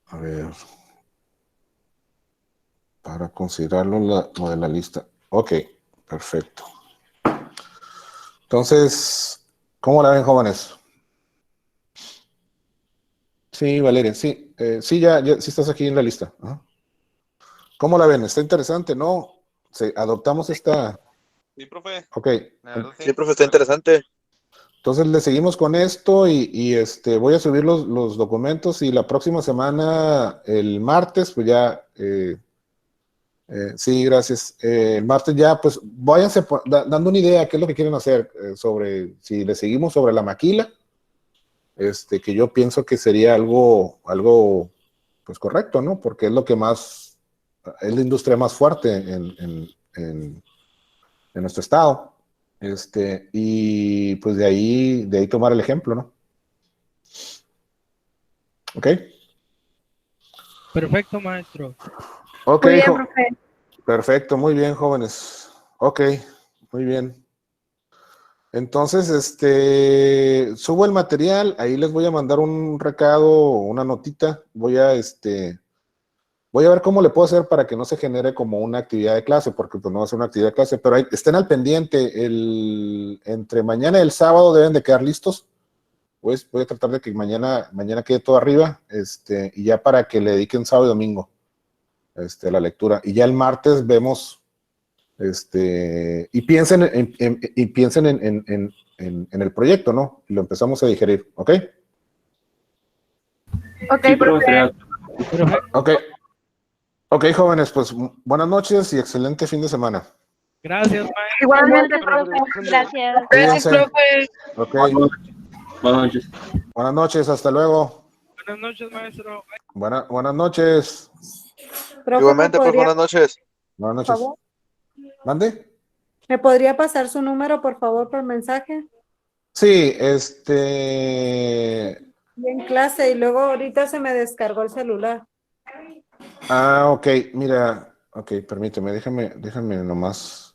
a ver, para considerarlo lo de la lista. Ok, perfecto. Entonces, ¿cómo la ven, jóvenes? Sí, Valeria, sí. Sí, ya sí estás aquí en la lista. Ajá. ¿Cómo la ven? ¿Está interesante, no? Sí, adoptamos esta... Sí, profe. Ok. Sí, profe, está interesante. Entonces le seguimos con esto y voy a subir los documentos y la próxima semana, el martes, pues ya... sí, gracias. El martes ya, pues váyanse dando una idea qué es lo que quieren hacer sobre, si le seguimos sobre la maquila, que yo pienso que sería algo pues correcto, ¿no? Porque es lo que más, es la industria más fuerte en nuestro estado. Y pues de ahí tomar el ejemplo, ¿no? ¿Ok? Perfecto, maestro. Ok, Muy bien, profe. perfecto, muy bien, jóvenes. Ok, muy bien. Entonces, subo el material, ahí les voy a mandar un recado, una notita. Voy a ver cómo le puedo hacer para que no se genere como una actividad de clase, porque pues no va a ser una actividad de clase, pero estén al pendiente. Entre mañana y el sábado deben de quedar listos. Pues voy a tratar de que mañana quede todo arriba, y ya para que le dediquen sábado y domingo, la lectura. Y ya el martes vemos, y piensen en el proyecto, ¿no? Y lo empezamos a digerir, ¿ok? Ok, Sí, profe. Ok, jóvenes, pues buenas noches y excelente fin de semana. Gracias, maestro. Igualmente, profe. Gracias. Gracias, Cuídense. profe. Ok. Buenas noches. Buenas noches, hasta luego. Buenas noches, maestro. Buenas noches. Profe, Igualmente, pues buenas noches. Buenas por noches. favor, ¿Mande? ¿me podría pasar su número, por favor, por mensaje? Sí, Y en clase, y luego ahorita se me descargó el celular. ok, mira, ok, permíteme, déjame nomás